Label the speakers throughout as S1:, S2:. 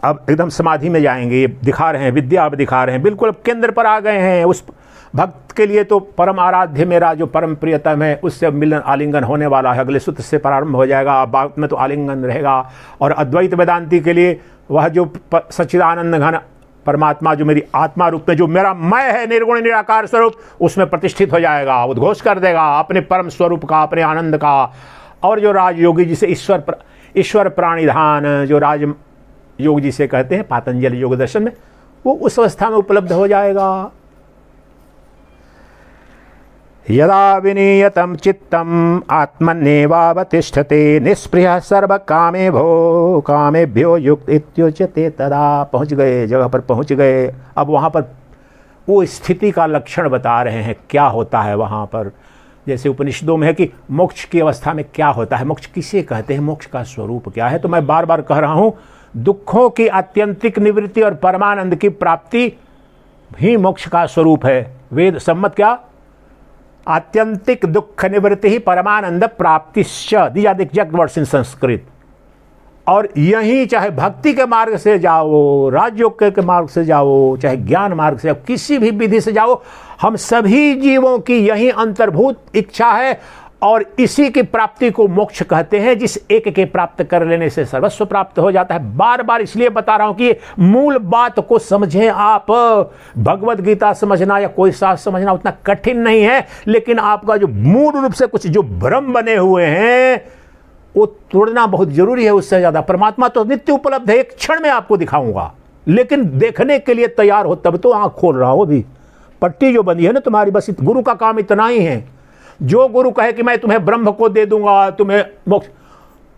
S1: अब एकदम समाधि में जाएंगे, ये दिखा रहे हैं, विद्या अब दिखा रहे हैं, बिल्कुल अब केंद्र पर आ गए हैं। उस भक्त के लिए तो परम आराध्य मेरा जो परम प्रियतम है, उससे मिलन आलिंगन होने वाला है, अगले सूत्र से प्रारंभ हो जाएगा, बाद में तो आलिंगन रहेगा। और अद्वैत वेदांती के लिए वह जो सच्चिदानंद घन परमात्मा जो मेरी आत्मा रूप में, जो मेरा मैं है, निर्गुण निराकार स्वरूप, उसमें प्रतिष्ठित हो जाएगा, उद्घोष कर देगा अपने परम स्वरूप का, अपने आनंद का। और जो राजयोगी जिसे ईश्वर प्राणिधान जो राज योग जिसे कहते हैं पातंजलि योग दर्शन में, वो उस अवस्था में उपलब्ध हो जाएगा। यदा विनीयतम चित्तम आत्मन्येवावतिष्ठते निष्पृह सर्व कामे भो कामेभ्यो युक्त इत्युच्यते तदा। पहुँच गए, जगह पर पहुँच गए। अब वहाँ पर वो स्थिति का लक्षण बता रहे हैं, क्या होता है वहाँ पर। जैसे उपनिषदों में है कि मोक्ष की अवस्था में क्या होता है, मोक्ष किसे कहते हैं, मोक्ष का स्वरूप क्या है। तो मैं बार बार कह रहा हूँ, दुखों की आत्यंतिक निवृत्ति और परमानंद की प्राप्ति ही मोक्ष का स्वरूप है। वेद सम्मत क्या, आत्यंतिक दुख निवृत्ति ही परमानंद प्राप्तिश्च, these are the exact words in Sanskrit. और यही चाहे भक्ति के मार्ग से जाओ, राजयोग के मार्ग से जाओ, चाहे ज्ञान मार्ग से जाओ, किसी भी विधि से जाओ, हम सभी जीवों की यही अंतर्भूत इच्छा है और इसी की प्राप्ति को मोक्ष कहते हैं, जिस एक के प्राप्त कर लेने से सर्वस्व प्राप्त हो जाता है। बार बार इसलिए बता रहा हूं कि मूल बात को समझें आप। भगवत गीता समझना या कोई शास्त्र समझना उतना कठिन नहीं है, लेकिन आपका जो मूल रूप से कुछ जो भ्रम बने हुए हैं वो तोड़ना बहुत जरूरी है। उससे ज्यादा परमात्मा तो नित्य उपलब्ध है, एक क्षण में आपको दिखाऊंगा, लेकिन देखने के लिए तैयार हो तब तो आंख खोल रहा हो। अभी पट्टी जो बंधी है ना तुम्हारी, बस गुरु का काम इतना ही है। जो गुरु कहे कि मैं तुम्हें ब्रह्म को दे दूंगा, तुम्हें मोक्ष,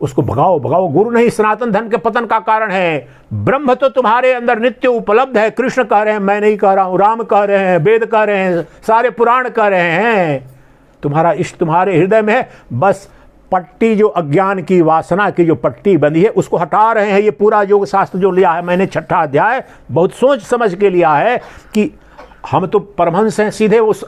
S1: उसको भगाओ भगाओ। गुरु नहीं सनातन धन के पतन का कारण है। ब्रह्म तो तुम्हारे अंदर नित्य उपलब्ध है। कृष्ण कह रहे हैं, मैं नहीं कह रहा हूं, राम कह रहे हैं, वेद कह रहे हैं, सारे पुराण कह रहे हैं। तुम्हारा इष्ट तुम्हारे हृदय में है। बस पट्टी जो अज्ञान की वासना की जो पट्टी बंधी है उसको हटा रहे हैं। ये पूरा योग शास्त्र जो लिया है मैंने, छठा अध्याय, बहुत सोच समझ के लिया है कि हम तो परमहंस हैं, सीधे उस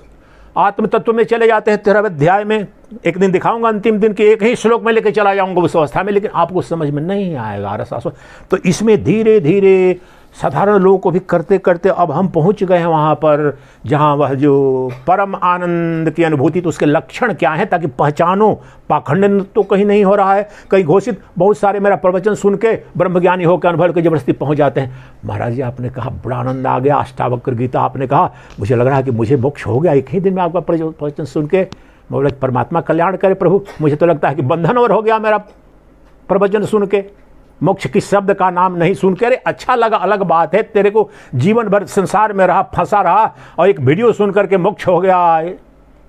S1: आत्म तत्व में चले जाते हैं। 13वें अध्याय में एक दिन दिखाऊंगा, अंतिम दिन के एक ही श्लोक में लेके चला जाऊंगा उस अवस्था में, लेकिन आपको समझ में नहीं आएगा रसास्व। तो इसमें धीरे धीरे साधारण लोगों को भी करते करते अब हम पहुंच गए हैं वहाँ पर जहाँ वह जो परम आनंद की अनुभूति, तो उसके लक्षण क्या हैं ताकि पहचानो। पाखंड तो कहीं नहीं हो रहा है, कहीं घोषित। बहुत सारे मेरा प्रवचन सुन के ब्रह्मज्ञानी होकर अनुभव के जबरदस्ती पहुँच जाते हैं। महाराज जी आपने कहा बड़ा आनंद आ गया, अष्टावक्र गीता आपने कहा, मुझे लग रहा है कि मुझे मोक्ष हो गया एक ही दिन में आपका प्रवचन सुन के। मैं बोला परमात्मा कल्याण करे प्रभु, मुझे तो लगता है कि बंधन और हो गया मेरा प्रवचन सुन के। मोक्ष किस शब्द का नाम नहीं सुन के, अरे अच्छा लगा अलग बात है, तेरे को जीवन भर संसार में रहा फंसा रहा और एक वीडियो सुन करके मोक्ष हो गया।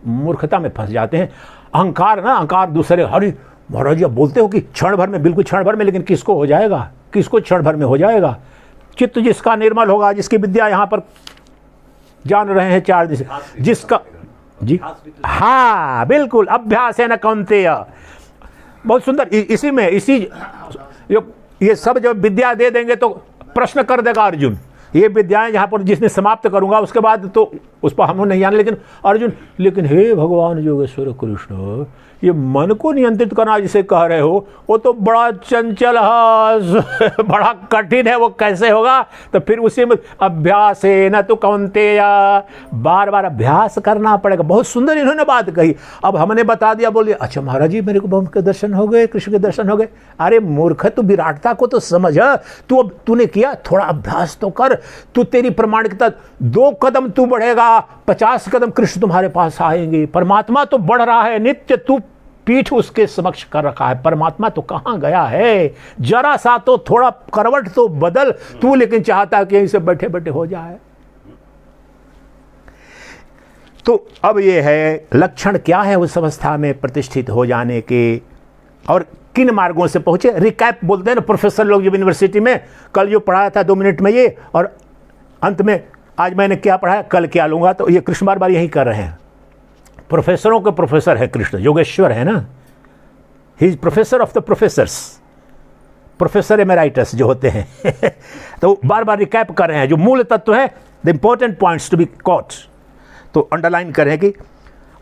S1: मूर्खता में फंस जाते हैं। अहंकार ना, अहंकार दूसरे, अरे महाराज जी आप बोलते हो कि क्षण भर में, बिल्कुल क्षण भर में, लेकिन किसको हो जाएगा, किसको क्षण भर में हो जाएगा। चित्त जिसका निर्मल होगा, जिसकी विद्या यहाँ पर जान रहे हैं 4 दिन से, जिसका जी हाँ बिल्कुल अभ्यास है न कौन्तेय। बहुत सुंदर। इसी में ये सब जब विद्या दे देंगे तो प्रश्न कर देगा अर्जुन। ये विद्याएं जहाँ पर जिसने समाप्त करूंगा उसके बाद तो उस पर हम नहीं जाने, लेकिन अर्जुन, लेकिन हे भगवान योगेश्वर कृष्ण, ये मन को नियंत्रित करना जिसे कह रहे हो वो तो बड़ा चंचल है, बड़ा कठिन है, वो कैसे होगा। तो फिर उसी में अभ्यास है न तो कौन्तेय, बार बार अभ्यास करना पड़ेगा। बहुत सुंदर इन्होंने बात कही। अब हमने बता दिया, बोलिए अच्छा महाराज जी मेरे को ब्रह्म के दर्शन हो गए, कृष्ण के दर्शन हो गए। अरे मूर्ख, तू विराटता को तो समझ। तू अब तूने किया, थोड़ा अभ्यास तो कर। तू तेरी प्रमाणिकता 2 कदम तू बढ़ेगा, 50 कदम कृष्ण तुम्हारे पास आएंगे। परमात्मा तो बढ़ रहा है नित्य, तू पीठ उसके समक्ष कर रखा है। परमात्मा तो कहाँ गया है, जरा सा तो थोड़ा करवट तो बदल तू, लेकिन चाहता है कि यहीं से बैठे बैठे हो जाए। तो अब ये है लक्षण क्या है उस अवस्था में प्रतिष्ठित हो जाने के, और किन मार्गों से पहुंचे। रिकैप बोलते हैं ना प्रोफेसर लोग जब यूनिवर्सिटी में, कल जो पढ़ाया था 2 मिनट में ये, और अंत में आज मैंने क्या पढ़ाया कल क्या लूंगा। तो ये कृष्ण बार बार यही कर रहे हैं। प्रोफेसरों के प्रोफेसर है कृष्ण, योगेश्वर है ना, he is professor of the professors, professor emeritus जो होते हैं। तो बार बार रिकैप कर रहे हैं जो मूल तत्व है, the important points to be caught. तो अंडरलाइन करें कि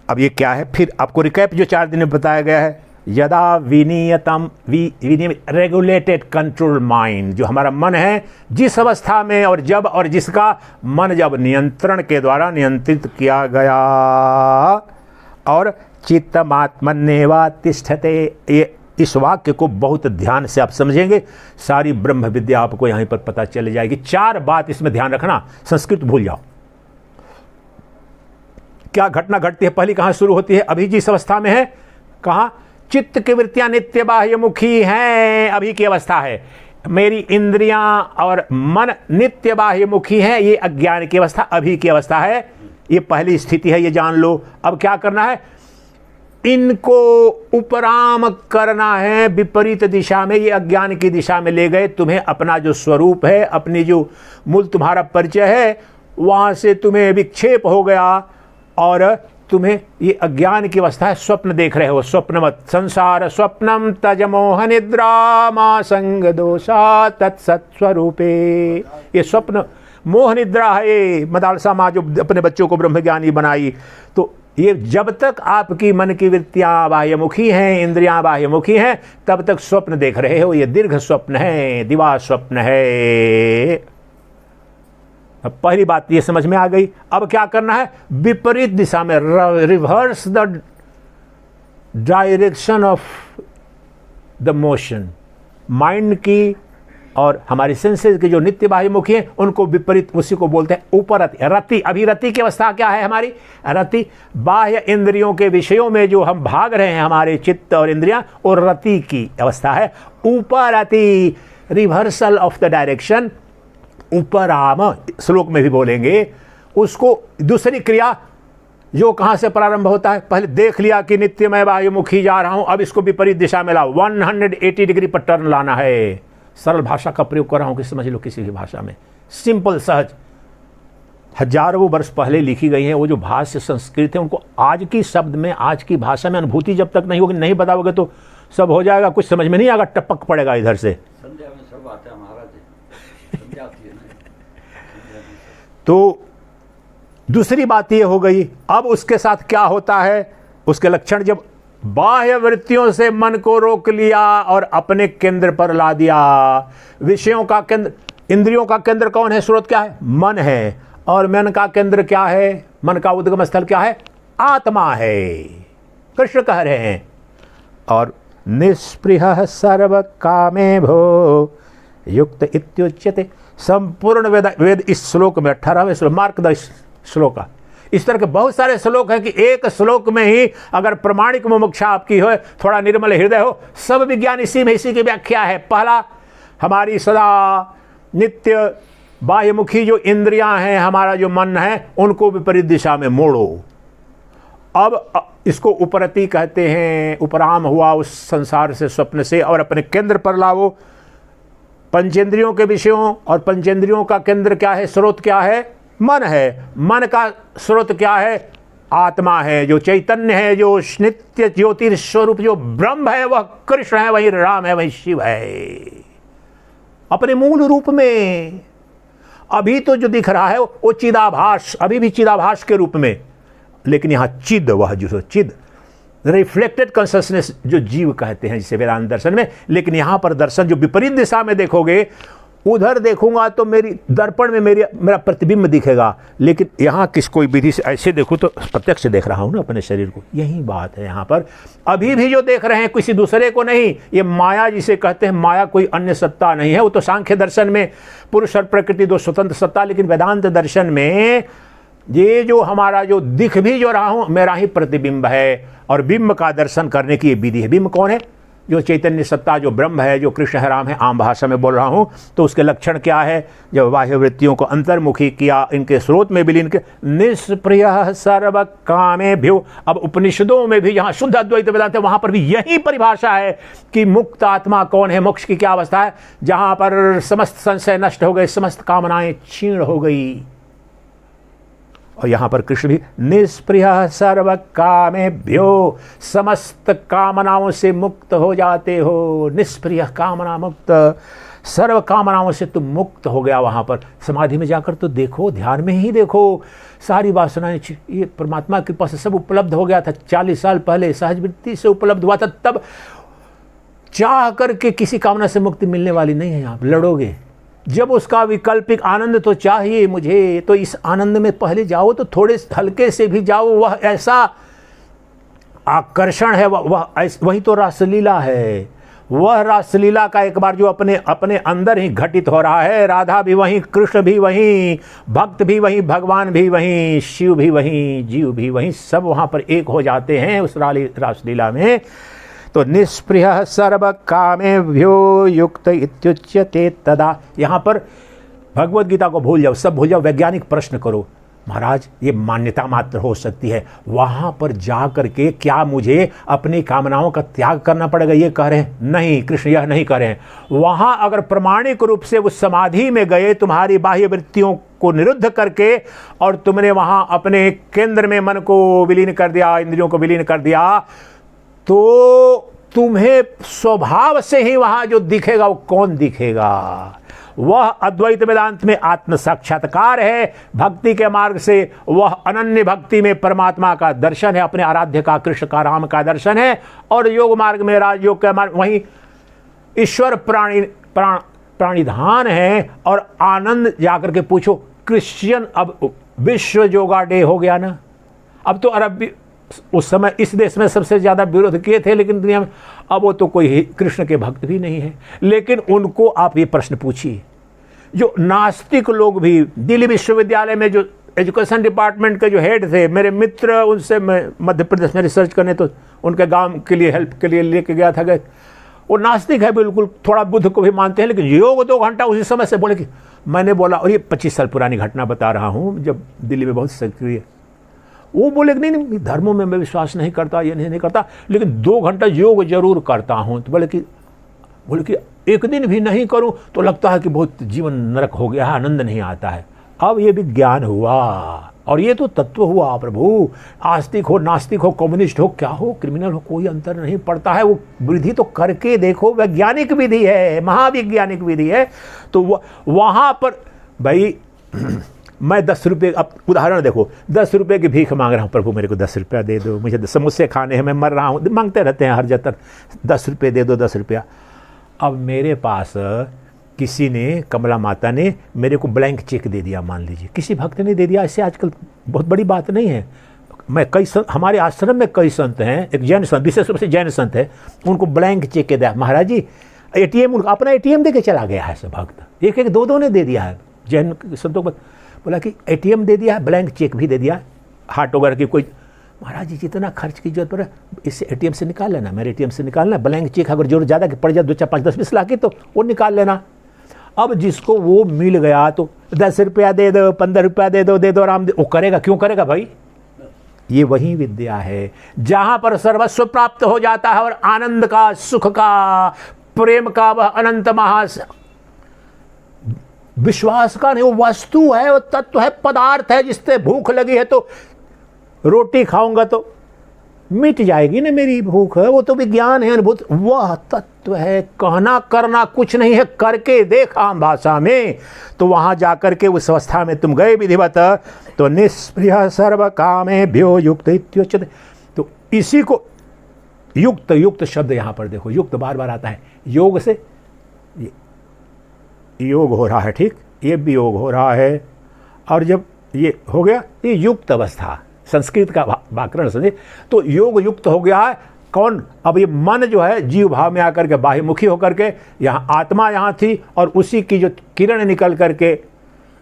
S1: अब ये क्या है। फिर आपको रिकैप जो 4 दिन में बताया गया है, यदा विनियतम रेगुलेटेड कंट्रोल माइंड, जो हमारा मन है जिस अवस्था में और जब, और जिसका मन जब नियंत्रण के द्वारा नियंत्रित किया गया, और चित्तमात्मन्येवा तिष्ठते, ये इस वाक्य को बहुत ध्यान से आप समझेंगे, सारी ब्रह्म विद्या आपको यहीं पर पता चल जाएगी। 4 बात इसमें ध्यान रखना, संस्कृत भूल जाओ। क्या घटना घटती है, पहली कहाँ शुरू होती है, अभी जिस अवस्था में है, कहाँ, चित्त की वृत्तियां नित्य बाह्यमुखी हैं, अभी की अवस्था है। मेरी इंद्रियां और मन नित्य बाह्यमुखी हैं, ये अज्ञान की अवस्था, अभी की अवस्था है, ये पहली स्थिति है, ये जान लो। अब क्या करना है, इनको उपराम करना है विपरीत दिशा में, ये अज्ञान की दिशा में ले गए, तुम्हें अपना जो स्वरूप है, अपनी जो मूल तुम्हारा परिचय है, वहां से तुम्हें विक्षेप हो गया और तुम्हें ये अज्ञान की अवस्था है, स्वप्न देख रहे हो, स्वप्नवत संसार स्वप्नम तज मोह निद्रा मा संग दोषा तत्सत्स्वरूपे, ये स्वप्न मोह निद्रा है। मदालसा माँ जो अपने बच्चों को ब्रह्मज्ञानी बनाई, तो ये जब तक आपकी मन की वृत्तियां बाह्यमुखी हैं, इंद्रियां बाह्यमुखी हैं, तब तक स्वप्न देख रहे हो, ये दीर्घ स्वप्न है, दिवा स्वप्न है। अब पहली बात ये समझ में आ गई। अब क्या करना है, विपरीत दिशा में, reverse the direction of the motion, mind की और हमारी सेंसेस की जो नित्य बाह्यमुखी है, उनको विपरीत, उसी को बोलते हैं ऊपर रति। अभी रति की अवस्था क्या है हमारी, रति बाह्य इंद्रियों के विषयों में जो हम भाग रहे हैं, हमारे चित्त और इंद्रियां, और रति की अवस्था है ऊपर रति, रिवर्सल ऑफ द डायरेक्शन, उपराम श्लोक में भी बोलेंगे उसको। दूसरी क्रिया जो कहां से प्रारंभ होता है, पहले देख लिया कि नित्य मैं बाह्यमुखी जा रहा हूं, अब इसको विपरीत दिशा में लाओ, 180 डिग्री पर टर्न लाना है। सरल भाषा का प्रयोग कर रहा हूं कि समझ लो, किसी भी भाषा में सिंपल सहज, हजारों वर्ष पहले लिखी गई है। वो जो भाष्य संस्कृत है, उनको आज की शब्द में, आज की भाषा में अनुभूति जब तक नहीं होगी, नहीं बताओगे तो सब हो जाएगा, कुछ समझ में नहीं आएगा, टपक पड़ेगा इधर से। तो दूसरी बात ये हो गई। अब उसके साथ क्या होता है, उसके लक्षण, जब बाह्य वृत्तियों से मन को रोक लिया और अपने केंद्र पर ला दिया। विषयों का केंद्र, इंद्रियों का केंद्र कौन है, स्रोत क्या है, मन है, और मन का केंद्र क्या है, मन का उद्गम स्थल क्या है, आत्मा है, कृष्ण कह रहे हैं। और निष्पृह सर्व कामे भो युक्त इत्युच्यते, संपूर्ण वेद इस श्लोक में, 18वें श्लोक, मार्क द श्लोक। इस तरह के बहुत सारे श्लोक हैं कि एक श्लोक में ही अगर प्रमाणिक मुमुक्षा आपकी हो, थोड़ा निर्मल हृदय हो, सब विज्ञान इसी में, इसी की व्याख्या है। पहला, हमारी सदा नित्य बाह्यमुखी जो इंद्रियां हैं, हमारा जो मन है, उनको विपरीत दिशा में मोड़ो। अब इसको उपरति कहते हैं, उपराम हुआ उस संसार से, स्वप्न से, और अपने केंद्र पर लाओ। पंचेंद्रियों के विषयों, और पंचेंद्रियों का केंद्र क्या है, स्रोत क्या है, मन है, मन का स्रोत क्या है, आत्मा है, जो चैतन्य है, जो नित्य ज्योतिर्स्वरूप जो ब्रह्म है, वह कृष्ण है, वही राम है, वही शिव है, अपने मूल रूप में। अभी तो जो दिख रहा है वो चिदाभास, अभी भी चिदाभास के रूप में, लेकिन यहां चिद, वह जो चिद, रिफ्लेक्टेड कॉन्शसनेस जो जीव कहते हैं जिसे वेदांत दर्शन में। लेकिन यहां पर दर्शन जो विपरीत दिशा में देखोगे, उधर देखूंगा तो मेरी दर्पण में मेरा प्रतिबिंब दिखेगा, लेकिन यहाँ कोई विधि से ऐसे देखूँ तो प्रत्यक्ष देख रहा हूँ ना अपने शरीर को। यही बात है यहाँ पर। अभी भी जो देख रहे हैं किसी दूसरे को नहीं, ये माया जिसे कहते हैं, माया कोई अन्य सत्ता नहीं है। वो तो सांख्य दर्शन में पुरुष और प्रकृति दो स्वतंत्र सत्ता, लेकिन वेदांत दर्शन में ये जो हमारा जो दिख भी जो रहा हूँ, मेरा ही प्रतिबिंब है। और बिंब का दर्शन करने की ये विधि है। बिंब कौन है? जो चैतन्य सत्ता, जो ब्रह्म है, जो कृष्ण है, राम है, आम भाषा में बोल रहा हूँ। तो उसके लक्षण क्या है? जब बाह्य वृत्तियों को अंतर्मुखी किया, इनके स्रोत में विलीन के, निष्प्रिय सर्व कामेभ्यो। अब उपनिषदों में भी जहाँ शुद्ध अद्वैत वेदांत है, वहाँ पर भी यही परिभाषा है कि मुक्त आत्मा कौन है, मोक्ष की क्या अवस्था है, जहाँ पर समस्त संशय नष्ट हो गए, समस्त कामनाएं क्षीण हो गई। और यहां पर कृष्ण भी निष्प्रिय सर्व कामेभ्यो, समस्त कामनाओं से मुक्त हो जाते हो। निष्प्रिय, कामना मुक्त, सर्व कामनाओं से तुम मुक्त हो गया। वहाँ पर समाधि में जाकर तो देखो, ध्यान में ही देखो, सारी वासनाएं ये परमात्मा की कृपा से सब उपलब्ध हो गया था। 40 साल पहले सहज वृत्ति से उपलब्ध हुआ था, तब चाह करके किसी कामना से मुक्ति मिलने वाली नहीं है। आप लड़ोगे जब उसका वैकल्पिक आनंद तो चाहिए मुझे, तो इस आनंद में पहले जाओ, तो थोड़े हल्के से भी जाओ। वह ऐसा आकर्षण है, वही तो रासलीला है। वह रासलीला का एक बार जो अपने अपने अंदर ही घटित हो रहा है, राधा भी वहीं, कृष्ण भी वहीं, भक्त भी वहीं, भगवान भी वहीं, शिव भी वहीं, जीव भी वहीं, सब वहाँ पर एक हो जाते हैं उस रासलीला में। तो निष्पृह सर्व कामेभ्यो युक्त इत्युच्यते तदा। यहाँ पर भगवत गीता को भूल जाओ, सब भूल जाओ, वैज्ञानिक प्रश्न करो। महाराज ये मान्यता मात्र हो सकती है, वहाँ पर जा करके क्या मुझे अपनी कामनाओं का त्याग करना पड़ेगा, ये कह रहे हैं? नहीं, कृष्ण यह नहीं कह रहे हैं। वहाँ अगर प्रमाणिक रूप से उस समाधि में गए, तुम्हारी बाह्य वृत्तियों को निरुद्ध करके, और तुमने वहाँ अपने केंद्र में मन को विलीन कर दिया, इंद्रियों को विलीन कर दिया, तो तुम्हें स्वभाव से ही वहाँ जो दिखेगा वो कौन दिखेगा? वह अद्वैत वेदांत में आत्म साक्षात्कार है। भक्ति के मार्ग से वह अनन्य भक्ति में परमात्मा का दर्शन है, अपने आराध्य का, कृष्ण का, राम का दर्शन है। और योग मार्ग में, राजयोग के मार्ग, वहीं ईश्वर प्राणिधान है। और आनंद जाकर के पूछो, क्रिश्चियन अब विश्व योगा डे हो गया ना, अब तो अरब उस समय इस देश में सबसे ज़्यादा विरोध किए थे, लेकिन दुनिया में अब वो तो कोई कृष्ण के भक्त भी नहीं है। लेकिन उनको आप ये प्रश्न पूछिए, जो नास्तिक लोग भी, दिल्ली विश्वविद्यालय में जो एजुकेशन डिपार्टमेंट के जो हेड थे, मेरे मित्र, उनसे मैं मध्य प्रदेश में रिसर्च करने, तो उनके गांव के लिए हेल्प के लिए लेके गया था, गए, वो नास्तिक है बिल्कुल, थोड़ा बुद्ध को भी मानते हैं, लेकिन योग 2 घंटा उसी समय से बोले कि मैंने बोला, और ये 25 साल पुरानी घटना बता रहा हूँ, जब दिल्ली में बहुत सक्रिय, वो बोले कि नहीं, धर्मों में मैं विश्वास नहीं करता, ये नहीं करता, लेकिन 2 घंटा योग जरूर करता हूँ। तो बोले कि एक दिन भी नहीं करूँ तो लगता है कि बहुत जीवन नरक हो गया है, आनंद नहीं आता है। अब ये विज्ञान हुआ, और ये तो तत्व हुआ प्रभु। आस्तिक हो, नास्तिक हो, कम्युनिस्ट हो, क्या हो, क्रिमिनल हो, कोई अंतर नहीं पड़ता है। वो विधि तो करके देखो, वैज्ञानिक विधि है, महावैज्ञानिक विधि है। तो वहाँ पर भाई मैं 10 रुपये, अब उदाहरण देखो, 10 रुपये की भीख मांग रहा हूँ, प्रभु मेरे को 10 रुपया दे दो, मुझे समोसे खाने हैं, मैं मर रहा हूँ, मांगते रहते हैं हर जगह, 10 रुपये दे दो, 10 रुपया। अब मेरे पास किसी ने, कमला माता ने मेरे को ब्लैंक चेक दे दिया, मान लीजिए, किसी भक्त ने दे दिया, ऐसे आजकल बहुत बड़ी बात नहीं है। मैं हमारे आश्रम में कई संत हैं, एक जैन संत, विशेष रूप से जैन संत है, उनको ब्लैंक चेक के दिया, महाराज जी ATM, उनका अपना ATM दे के चला गया है सब भक्त, एक 2 ने दे दिया है जैन संतों को। बोला कि ATM दे दिया है, ब्लैंक चेक भी दे दिया, हार्ट वगैरह की कोई, महाराज जी जितना खर्च की जरूरत पड़े इससे ATM से निकाल लेना, मेरे ATM से निकालना, ब्लैंक चेक अगर जरूरत ज़्यादा पड़ जाए 2, 4, 5, 10, 20 लाख की, तो वो निकाल लेना। अब जिसको वो मिल गया तो 10 रुपया दे दो, 15 रुपया दे दो आराम दे, वो करेगा, क्यों करेगा भाई? ये वही विद्या है जहाँ पर सर्वस्व प्राप्त हो जाता है, और आनंद का, सुख का, प्रेम का वह अनंत विश्वास का नहीं, वो वस्तु है, वो तत्व है, पदार्थ है, जिससे भूख लगी है तो रोटी खाऊंगा तो मिट जाएगी ना मेरी भूख है, वो तो विज्ञान है, अनुभूत, वह तत्व है। कहना करना कुछ नहीं है, करके देख आम भाषा में। तो वहां जाकर के उस अवस्था में तुम गए विधिवत, तो निष्प्रिय सर्व कामेभ्यो युक्त इत्युच्यते। तो इसी को युक्त, युक्त शब्द यहां पर देखो, युक्त बार बार आता है, योग से योग हो रहा है, ठीक, ये भी योग हो रहा है, और जब ये हो गया, ये युक्त अवस्था, संस्कृत का व्याकरण समझे, तो योग युक्त हो गया है। कौन? अब ये मन जो है जीव भाव में आकर के बाह्यमुखी होकर के, यहाँ आत्मा यहाँ थी, और उसी की जो किरण निकल करके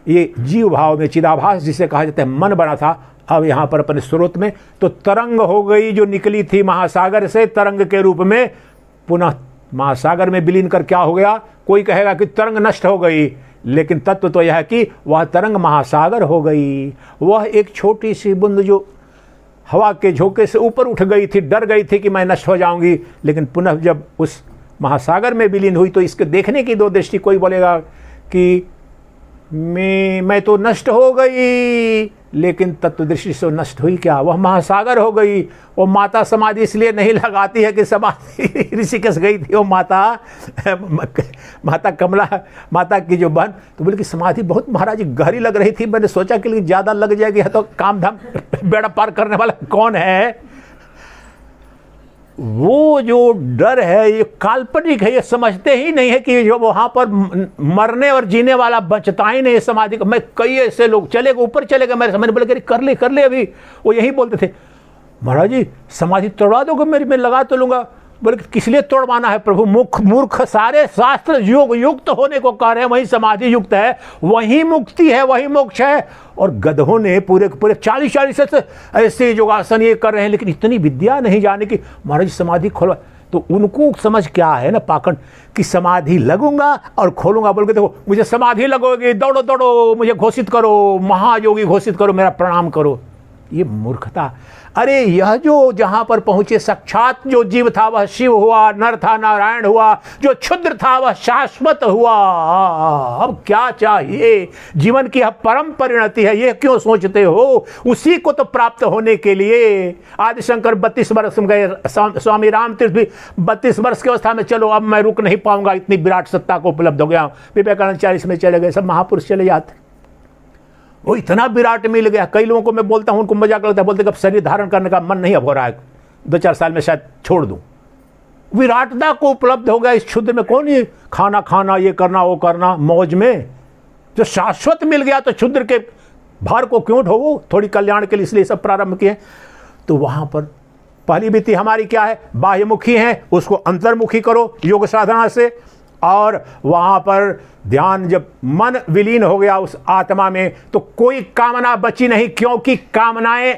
S1: ये जीव भाव में, चिदाभास जिसे कहा जाता है, मन बना था, अब यहाँ पर अपने स्रोत में, तो तरंग हो गई, जो निकली थी महासागर से, तरंग के रूप में पुनः महासागर में विलीन कर क्या हो गया? कोई कहेगा कि तरंग नष्ट हो गई, लेकिन तत्व तो यह है कि वह तरंग महासागर हो गई। वह एक छोटी सी बूंद जो हवा के झोंके से ऊपर उठ गई थी, डर गई थी कि मैं नष्ट हो जाऊंगी, लेकिन पुनः जब उस महासागर में विलीन हुई, तो इसके देखने की 2 दृष्टि। कोई बोलेगा कि मैं तो नष्ट हो गई, लेकिन तत्व दृष्टि से नष्ट हुई क्या? वह महासागर हो गई। वो माता समाधि इसलिए नहीं लगाती है कि समाधि ऋषिकेश गई थी वो माता कमला माता की जो बहन, तो बोले कि समाधि बहुत महाराज गहरी लग रही थी, मैंने सोचा कि ज़्यादा लग जाएगी, तो काम धाम बेड़ा पार करने वाला कौन है। वो जो डर है ये काल्पनिक है, ये समझते ही नहीं है कि जो वहाँ पर मरने और जीने वाला बचता ही नहीं समाधि को। मैं कई ऐसे लोग चले गए, ऊपर चले गए, मेरे सामने बोले कर ले अभी। वो यही बोलते थे, महाराज जी समाधि तोड़वा दोगे मेरी, मैं लगा तो लूँगा। बोले किस लिए तोड़वाना है प्रभु, मूर्ख, सारे शास्त्र योग युक्त होने को कह रहे हैं, वही समाधि युक्त है, वही मुक्ति है, वही मोक्ष है। और गधों ने पूरे 40 ऐसे योगासन ये कर रहे हैं, लेकिन इतनी विद्या नहीं जाने की महाराज समाधि खोलवा। तो उनको समझ क्या है ना पाखंड कि समाधि लगूंगा और खोलूंगा। बोल के देखो मुझे समाधि लगोगी, दौड़ो दौड़ो मुझे घोषित करो, महायोगी घोषित करो, मेरा प्रणाम करो। ये मूर्खता। अरे यह जो जहां पर पहुंचे साक्षात जो जीव था वह शिव हुआ, नर था नारायण हुआ, जो क्षुद्र था वह शाश्वत हुआ। अब क्या चाहिए? जीवन की यह परम परिणति है, ये क्यों सोचते हो? उसी को तो प्राप्त होने के लिए आदिशंकर 32 वर्ष में गए, स्वामी रामतीर्थ भी 32 वर्ष की अवस्था में चलो अब मैं रुक नहीं पाऊंगा, इतनी विराट सत्ता को उपलब्ध हो गया। विवेकानंद 40 में चले गए, सब महापुरुष चले जाते, वो इतना विराट मिल गया। कई लोगों को मैं बोलता हूं, उनको मजाक लगता है, बोलते अब शरीर धारण करने का मन नहीं अब हो रहा है, 2-4 साल में शायद छोड़ दूं। विराटता को उपलब्ध हो गया इस क्षुद्र में। कौन ये खाना ये करना वो करना मौज में, जो शाश्वत मिल गया तो क्षुद्र के भार को क्यों ढोवो? थोड़ी कल्याण के लिए इसलिए सब प्रारंभ किए। तो वहां पर पहली विधि हमारी क्या है? बाह्यमुखी है, उसको अंतर्मुखी करो योग साधना से। और वहां पर ध्यान जब मन विलीन हो गया उस आत्मा में, तो कोई कामना बची नहीं, क्योंकि कामनाएं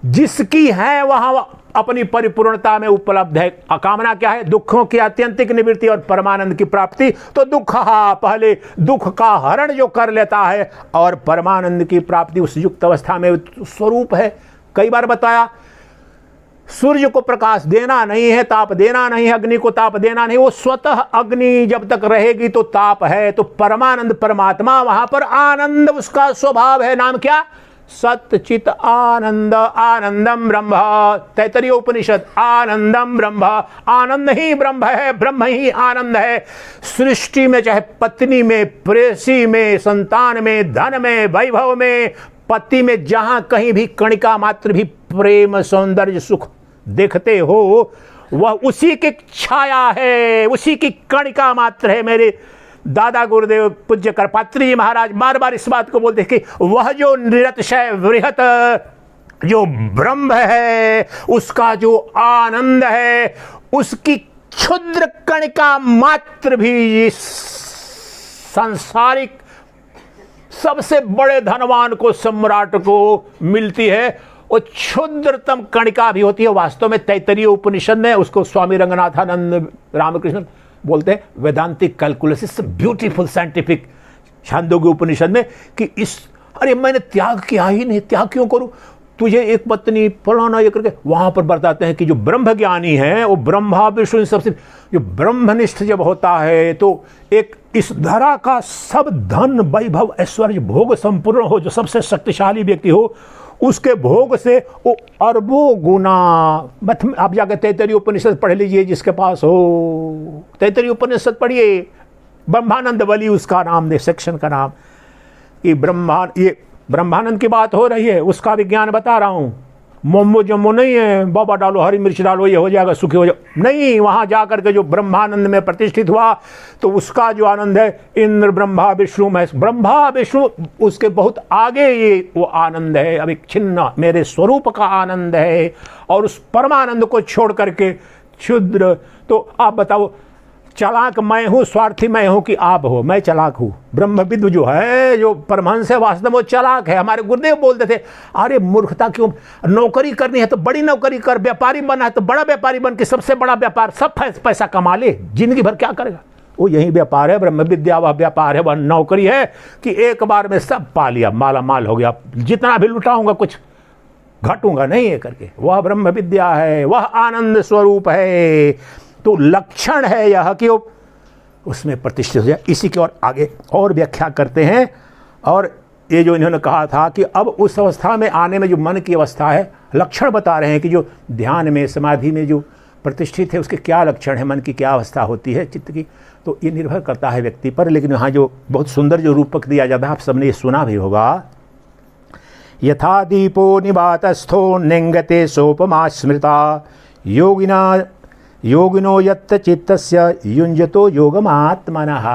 S1: जिसकी हैं वहां अपनी परिपूर्णता में उपलब्ध है। कामना क्या है? दुखों की आत्यंतिक निवृत्ति और परमानंद की प्राप्ति। तो दुख पहले दुख का हरण जो कर लेता है और परमानंद की प्राप्ति उस युक्त अवस्था में स्वरूप है। कई बार बताया, सूर्य को प्रकाश देना नहीं है, ताप देना नहीं है, अग्नि को ताप देना नहीं, वो स्वतः अग्नि जब तक रहेगी तो ताप है। तो परमानंद परमात्मा, वहां पर आनंद उसका स्वभाव है। नाम क्या? सत चित आनंद, आनंदम ब्रह्म। तैतरीय उपनिषद, आनंदम ब्रह्म, आनंद ही ब्रह्म है, ब्रह्म ही आनंद है। सृष्टि में, चाहे पत्नी में, प्रेसी में, संतान में, धन में, वैभव में, पति में, जहां कहीं भी कणिका मात्र भी प्रेम सौंदर्य सुख देखते हो, वह उसी की छाया है, उसी की कणिका मात्र है। मेरे दादा गुरुदेव पूज्य करपात्री जी महाराज बार बार इस बात को बोलते कि वह जो निरतिशय वृहत जो ब्रह्म है, उसका जो आनंद है, उसकी क्षुद्र कणिका मात्र भी सांसारिक सबसे बड़े धनवान को, सम्राट को मिलती है। और क्षुद्रतम कणिका भी होती है। वास्तव में तैतरीय उपनिषद में उसको स्वामी रंगनाथानंद रामकृष्ण बोलते हैं वेदांतिक कैलकुलस, ब्यूटीफुल साइंटिफिक छांदोग्य उपनिषद में कि इस अरे मैंने त्याग किया ही नहीं, त्याग क्यों करूं? तुझे एक पत्नी फलाना ये करके वहां पर बताते हैं कि जो ब्रह्म ज्ञानी है वो ब्रह्मा विष्णु सबसे जो ब्रह्मनिष्ठ जब होता है तो एक इस धरा का सब धन वैभव ऐश्वर्य भोग संपूर्ण हो, जो सबसे शक्तिशाली व्यक्ति हो, उसके भोग से वो अरबों गुना। आप जाकर तैतरीय उपनिषद पढ़ लीजिए जिसके पास हो, तैतरीय उपनिषद पढ़िए, ब्रह्मानंद वली उसका नाम दे, सेक्शन का नाम, कि ये ब्रह्मानंद की बात हो रही है, उसका विज्ञान बता रहा हूं। मोमो जम्मो नहीं है, बाबा डालो हरी मिर्च डालो ये हो जाएगा सुखी हो जाएगा, नहीं। वहां जाकर के जो ब्रह्मानंद में प्रतिष्ठित हुआ तो उसका जो आनंद है इंद्र ब्रह्मा विष्णु महेश, ब्रह्मा विष्णु उसके बहुत आगे ये वो आनंद है, अब एक छिन्न मेरे स्वरूप का आनंद है। और उस परमानंद को छोड़ करके क्षुद्र, तो आप बताओ चालाक मैं हूं, स्वार्थी मैं हूं कि आप हो? मैं चालाक हूं। ब्रह्मविद जो है, जो परमहंस है, वास्तव में वो चालाक है। हमारे गुरुदेव बोलते थे, अरे मूर्खता क्यों, नौकरी करनी है तो बड़ी नौकरी कर, व्यापारी बनना है तो बड़ा व्यापारी बन के सबसे बड़ा व्यापार, सब पैसा कमा ले, जिंदगी भर क्या करेगा? वो यही व्यापार है, ब्रह्म विद्या वह व्यापार है, वह नौकरी है कि एक बार में सब पा लिया, माला माल हो गया, जितना भी लुटाऊंगा कुछ घटूंगा नहीं है करके। वह ब्रह्म विद्या है, वह आनंद स्वरूप है। तो लक्षण है यह कि वो उसमें प्रतिष्ठित हो जाए। इसी की और आगे और व्याख्या करते हैं और ये जो इन्होंने कहा था कि अब उस अवस्था में आने में जो मन की अवस्था है, लक्षण बता रहे हैं कि जो ध्यान में समाधि में जो प्रतिष्ठित है उसके क्या लक्षण है, मन की क्या अवस्था होती है चित्त की, तो ये निर्भर करता है व्यक्ति पर। लेकिन यहाँ जो बहुत सुंदर जो रूपक दिया जाता है, आप सबने ये सुना भी होगा, यथा दीपो निवातस्थो निंगते सोपमा स्मृता योगिनो यत्त चित्तस्य युंजतो योगमात्मनः।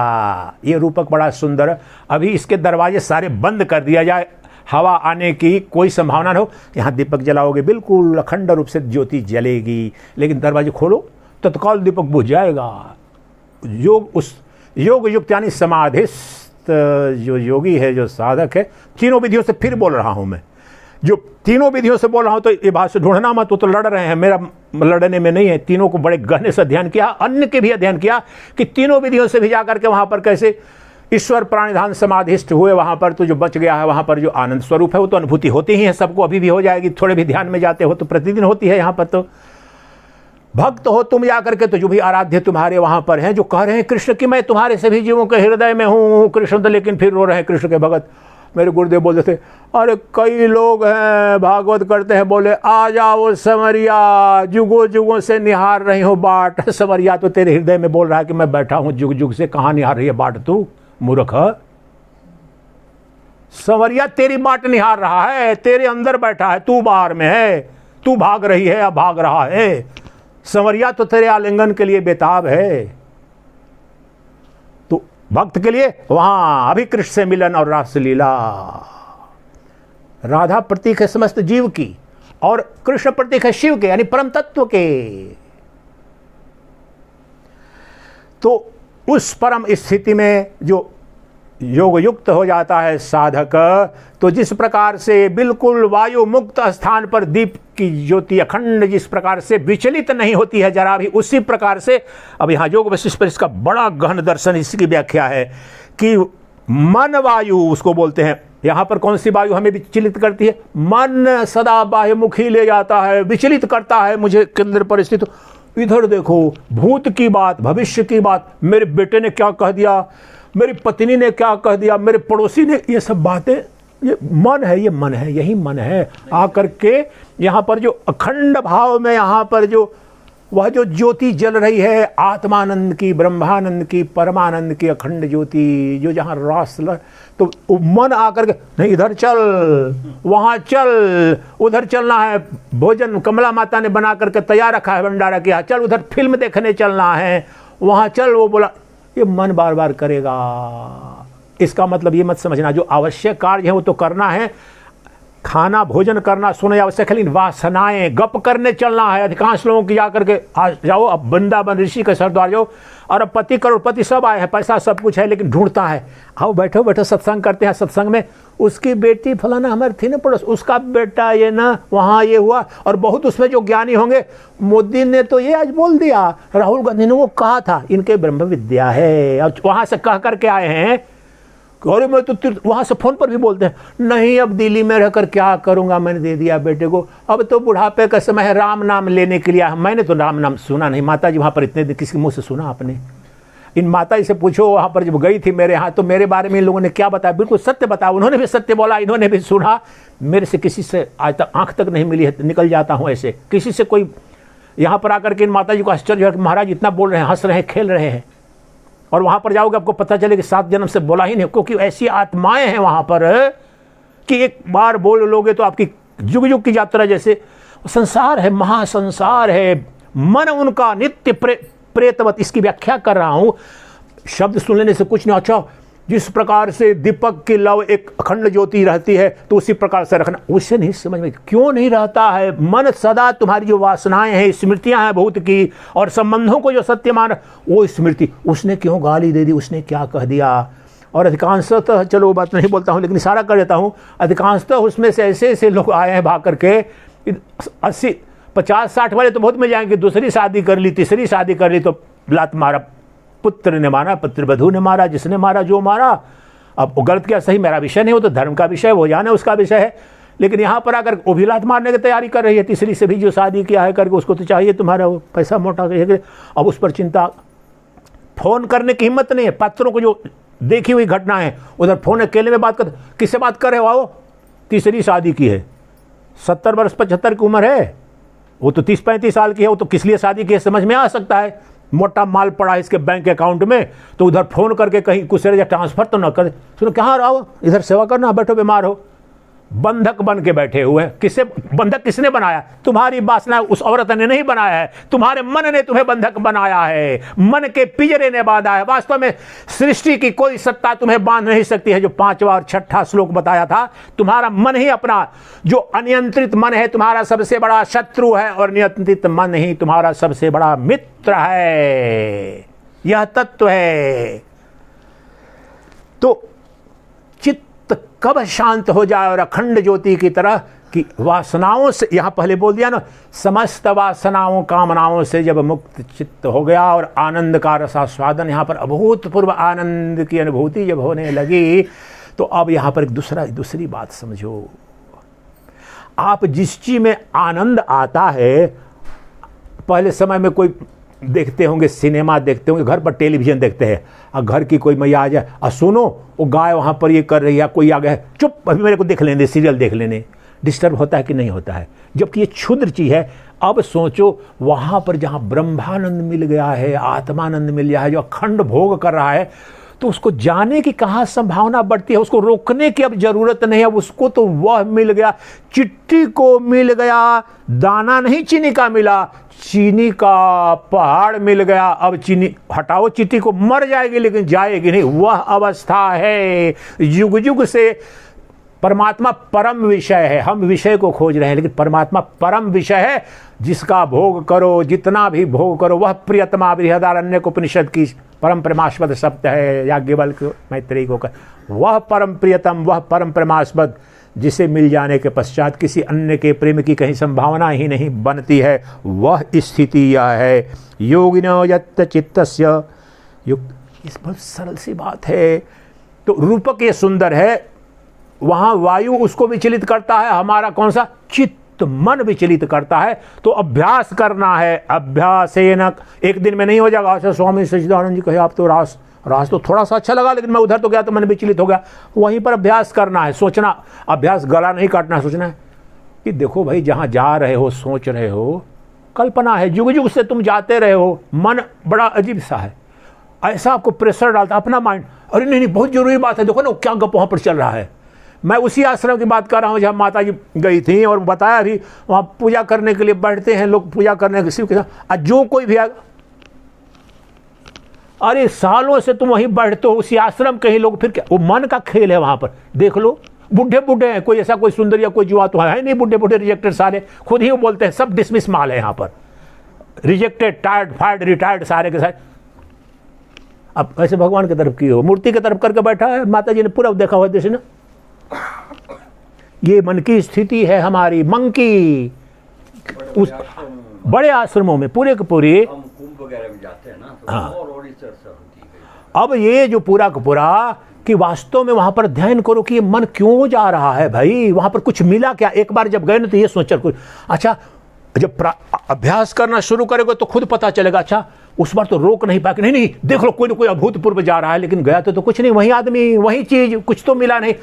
S1: ये रूपक बड़ा सुंदर। अभी इसके दरवाजे सारे बंद कर दिया जाए, हवा आने की कोई संभावना न हो। यहाँ दीपक जलाओगे बिल्कुल अखंड रूप से ज्योति जलेगी, लेकिन दरवाजे खोलो तत्काल दीपक बुझ जाएगा। योग युक्त यानी समाधिस्थ जो योगी है, जो साधक है, तीनों विधियों से फिर बोल रहा हूँ मैं, जो तीनों विधियों से बोल रहा हूँ, तो ये बात से ढूंढना मत, तो लड़ रहे हैं, मेरा लड़ने में नहीं है। तीनों को बड़े गहने से अध्ययन किया, अन्य के भी अध्ययन किया कि तीनों विधियों से भी जाकर के वहाँ पर कैसे ईश्वर प्राणिधान समाधिष्ठ हुए। वहाँ पर तो जो बच गया है, वहाँ पर जो आनंद स्वरूप है वो तो अनुभूति होती ही है सबको, अभी भी हो जाएगी। थोड़े भी ध्यान में जाते हो तो प्रतिदिन होती है। यहाँ पर तो भक्त हो तुम जाकर के, तो जो भी आराध्य तुम्हारे वहाँ पर हैं, जो कह रहे हैं कृष्ण की मैं तुम्हारे सभी जीवों के हृदय में हूँ कृष्ण, तो लेकिन फिर रो रहे हैं कृष्ण के भगत। मेरे गुरुदेव बोलते थे, अरे कई लोग हैं भागवत करते हैं, बोले आ जाओ समरिया, जुगों जुगों से निहार रही हो बाट। समरिया तो तेरे हृदय में बोल रहा है कि मैं बैठा हूँ जुग जुग से, कहाँ निहार रही है बाट तू मूर्ख। समरिया तेरी बाट निहार रहा है, तेरे अंदर बैठा है, तू बाहर में है, तू भाग रही है या भाग रहा है। समरिया तो तेरे आलिंगन के लिए बेताब है। तो भक्त के लिए वहां अभी कृष्ण से मिलन और रासलीला। राधा प्रतीक है समस्त जीव की और कृष्ण प्रतीक है शिव के, यानी परम तत्व के। तो उस परम स्थिति में जो योग युक्त हो जाता है साधक, तो जिस प्रकार से बिल्कुल वायु मुक्त स्थान पर दीप की ज्योति अखंड जिस प्रकार से विचलित नहीं होती है जरा भी, उसी प्रकार से अब यहाँ योग वशिष्ठ पर इसका बड़ा गहन दर्शन, इसकी व्याख्या है कि मन वायु उसको बोलते हैं। यहाँ पर कौन सी वायु हमें विचलित करती है? मन सदा बाह्यमुखी ले जाता है, विचलित करता है मुझे केंद्र पर स्थित। इधर देखो, भूत की बात, भविष्य की बात, मेरे बेटे ने क्या कह दिया, मेरी पत्नी ने क्या कह दिया, मेरे पड़ोसी ने, ये सब बातें, ये मन है, ये मन है, यही मन है आकर के यहाँ पर जो अखंड भाव में यहाँ पर जो वह जो ज्योति जल रही है आत्मानंद की, ब्रह्मानंद की, परमानंद की अखंड ज्योति, जो जहाँ रास, तो मन आकर के नहीं इधर चल, वहाँ चल, उधर चलना है, भोजन कमला माता ने बना करके तैयार रखा है, भंडारा किया, चल उधर फिल्म देखने चलना है, वहाँ चल, वो बोला, ये मन बार बार करेगा। इसका मतलब ये मत समझना जो आवश्यक कार्य है वो तो करना है, खाना भोजन करना सोना आवश्यक है, लेकिन वासनाएं गप करने चलना है। अधिकांश लोगों की जाकर के आज जाओ, अब वृंदावन ऋषि के सरद्वार जाओ, और अब पति करोड़पति सब आए हैं, पैसा सब कुछ है, लेकिन ढूंढता है, आओ बैठो बैठो सत्संग करते हैं। सत्संग में उसकी बेटी फलाना हमारे थी ना पड़ोस, उसका बेटा ये ना वहाँ ये हुआ, और बहुत उसमें जो ज्ञानी होंगे, मोदी ने तो ये आज बोल दिया, राहुल गांधी ने वो कहा था, इनके ब्रह्म विद्या है। और वहाँ से कह करके आए हैं, अरे मैं तो वहाँ से फ़ोन पर भी बोलते हैं, नहीं अब दिल्ली में रहकर क्या करूँगा, मैंने दे दिया बेटे को, अब तो बुढ़ापे का समय है, राम नाम लेने के लिए। मैंने तो राम नाम सुना नहीं, माता जी वहाँ पर इतने दिन किसी मुँह से सुना आपने? इन माता जी से पूछो, वहाँ पर जब गई थी मेरे यहाँ, तो मेरे बारे में इन लोगों ने क्या बताया, बिल्कुल सत्य बताया, उन्होंने भी सत्य बोला, इन्होंने भी सुना। मेरे से किसी से आज तक आँख तक नहीं मिली है, निकल जाता हूँ ऐसे, किसी से कोई यहाँ पर आकर के इन माता जी को आश्चर्य है कि महाराज इतना बोल रहे हैं, हंस रहे हैं, खेल रहे हैं, और वहाँ पर जाओगे आपको पता चले कि 7 जन्म से बोला ही नहीं, क्योंकि ऐसी आत्माएं हैं वहाँ पर कि एक बार बोल लोगे तो आपकी जुग जुग की यात्रा, जैसे संसार है, महासंसार है, मन उनका नित्य प्रेतवत। इसकी व्याख्या कर रहा हूँ, शब्द सुन लेने से कुछ नहीं। अच्छा, जिस प्रकार से दीपक की लव एक अखंड ज्योति रहती है, तो उसी प्रकार से रखना। उससे नहीं समझ में क्यों नहीं रहता है? मन सदा तुम्हारी जो वासनाएं हैं, स्मृतियां हैं भूत की, और संबंधों को जो सत्य मान, वो स्मृति, उसने क्यों गाली दे दी, उसने क्या कह दिया। और अधिकांशतः, चलो वो बात नहीं बोलता हूँ, लेकिन इशारा कर देता हूँ, अधिकांशतः उसमें से ऐसे ऐसे लोग आए हैं भाग करके, 80 50-60 वाले तो बहुत में जाएंगे, दूसरी शादी कर ली, तीसरी शादी कर ली, तो लात मारा, पुत्र ने मारा, पुत्रवधू ने मारा, जिसने मारा, जो मारा। अब वो गलत क्या सही मेरा विषय नहीं हो, तो धर्म का विषय, वो जाने उसका विषय है। लेकिन यहाँ पर आकर वो भी लात मारने की तैयारी कर रही है, तीसरी से भी जो शादी किया है करके, उसको तो चाहिए तुम्हारा वो पैसा मोटा। अब उस पर चिंता, फ़ोन करने की हिम्मत नहीं है, पात्रों को जो देखी हुई घटना है। उधर फोन अकेले में बात कर, किससे बात कर रहे हो? आओ, तीसरी शादी की है, 70 वर्ष 75 की उम्र है, वो तो 30-35 साल की है, वो तो किस लिए शादी की है समझ में आ सकता है। मोटा माल पड़ा है इसके बैंक अकाउंट में, तो उधर फोन करके कहीं कुछ ट्रांसफर तो न करे। सुनो, कहाँ रहो, इधर सेवा करना, बैठो, बीमार हो। बंधक बन के बैठे हुए हैं। किससे बंधक? किसने बनाया? तुम्हारी वासना उस औरत ने नहीं बनाया है, तुम्हारे मन ने तुम्हें बंधक बनाया है, मन के पिंजरे ने बांधा है। वास्तव में सृष्टि की कोई सत्ता तुम्हें बांध नहीं सकती है। जो 5वां और 6ठा श्लोक बताया था, तुम्हारा मन ही अपना, जो अनियंत्रित मन है तुम्हारा सबसे बड़ा शत्रु है, और नियंत्रित मन ही तुम्हारा सबसे बड़ा मित्र है। यह तत्व है। तो चित्त कब शांत हो जाए और अखंड ज्योति की तरह कि वासनाओं से, यहां पहले बोल दिया ना, समस्त वासनाओं कामनाओं से जब मुक्त चित्त हो गया और आनंद का रसास्वादन, यहां पर अभूतपूर्व आनंद की अनुभूति जब होने लगी, तो अब यहां पर एक दूसरी बात समझो। आप जिस चीज में आनंद आता है, पहले समय में कोई देखते होंगे, सिनेमा देखते होंगे, घर पर टेलीविजन देखते हैं, और घर की कोई मैया आ जाए, और सुनो वो गाय वहाँ पर ये कर रही है, कोई आ गया है, चुप अभी मेरे को देख लेने, सीरियल देख लेने। डिस्टर्ब होता है कि नहीं होता है? जबकि ये क्षुद्र चीज़ है। अब सोचो वहाँ पर जहाँ ब्रह्मानंद मिल गया है, आत्मानंद मिल गया है, जो अखंड भोग कर रहा है, तो उसको जाने की कहाँ संभावना बढ़ती है? उसको रोकने की अब जरूरत नहीं है। उसको तो वह मिल गया, चिट्ठी को मिल गया, दाना नहीं चीनी का मिला, चीनी का पहाड़ मिल गया। अब चीनी हटाओ, चीटी को, मर जाएगी लेकिन जाएगी नहीं। वह अवस्था है। युग युग से परमात्मा परम विषय है। हम विषय को खोज रहे हैं, लेकिन परमात्मा परम विषय है, जिसका भोग करो, जितना भी भोग करो, वह प्रियतमा। बृहदारण्यक उपनिषद की परम परमास्पद शब्द है, याज्ञवल्क्य मैत्रेयी को कर, वह परम प्रियतम, वह परम परमास्पद, जिसे मिल जाने के पश्चात किसी अन्य के प्रेम की कहीं संभावना ही नहीं बनती है। वह स्थिति यह है। योगिनो यत् चित्तस्य युक्त। इस बहुत सरल सी बात है। तो रूपक ये सुंदर है, वहाँ वायु उसको विचलित करता है, हमारा कौन सा? चित्त, मन विचलित करता है। तो अभ्यास करना है। अभ्यासेन, एक दिन में नहीं हो जाएगा। अच्छा, स्वामी सच्चिदानंद जी कहे आप तो रास तो थोड़ा सा अच्छा लगा, लेकिन मैं उधर तो गया तो मन विचलित हो गया। वहीं पर अभ्यास करना है, सोचना। अभ्यास गला नहीं काटना, सोचना है कि देखो भाई, जहाँ जा रहे हो, सोच रहे हो, कल्पना है, युग युग से तुम जाते रहे हो। मन बड़ा अजीब सा है, ऐसा आपको प्रेशर डालता अपना माइंड। अरे नहीं, बहुत जरूरी बात है, देखो ना क्या गप वहाँ पर चल रहा है। मैं उसी आश्रम की बात कर रहा हूँ जहाँ माता जी गई थी, और बताया भी, वहाँ पूजा करने के लिए बैठते हैं लोग, पूजा करने के शिव के साथ, जो कोई भी आएगा, अरे सालों से तुम वहीं बैठते हो उसी आश्रम के ही लोग, फिर क्या? वो मन का खेल है वहाँ पर। देख लो, बूढ़े बूढ़े हैं, कोई ऐसा कोई सुंदर या कोई जुआ तो है नहीं। बूढ़े बूढ़े रिजेक्टेड सारे, खुद ही वो बोलते हैं, सब डिसमिस माल है यहाँ पर, रिजेक्टेड, टायर्ड, फायर्ड, रिटायर्ड सारे के सारे। अब ऐसे भगवान की तरफ की हो, मूर्ति की तरफ करके बैठा है। माता जी ने पूरा देखा हुआ जैसे ना, ये मन की स्थिति है हमारी, मंकी। उस बड़े आश्रमों में पूरे के पूरे,
S2: हम कुंभ वगैरह में जाते हैं ना, तो
S1: हाँ,
S2: और चर्चा होती है।
S1: अब ये जो पूरा का पूरा कि वास्तव में वहां पर ध्यान करो कि ये मन क्यों जा रहा है भाई, वहां पर कुछ मिला क्या? एक बार जब गए ना तो ये सोचा कुछ, अच्छा जब अभ्यास करना शुरू करेगा तो खुद पता चलेगा। अच्छा उस बार तो रोक नहीं पाए, नहीं नहीं देख लो, कोई ना कोई अभूतपूर्व जा रहा है, लेकिन गया तो कुछ नहीं, वही आदमी, वही चीज, कुछ तो मिला नहीं।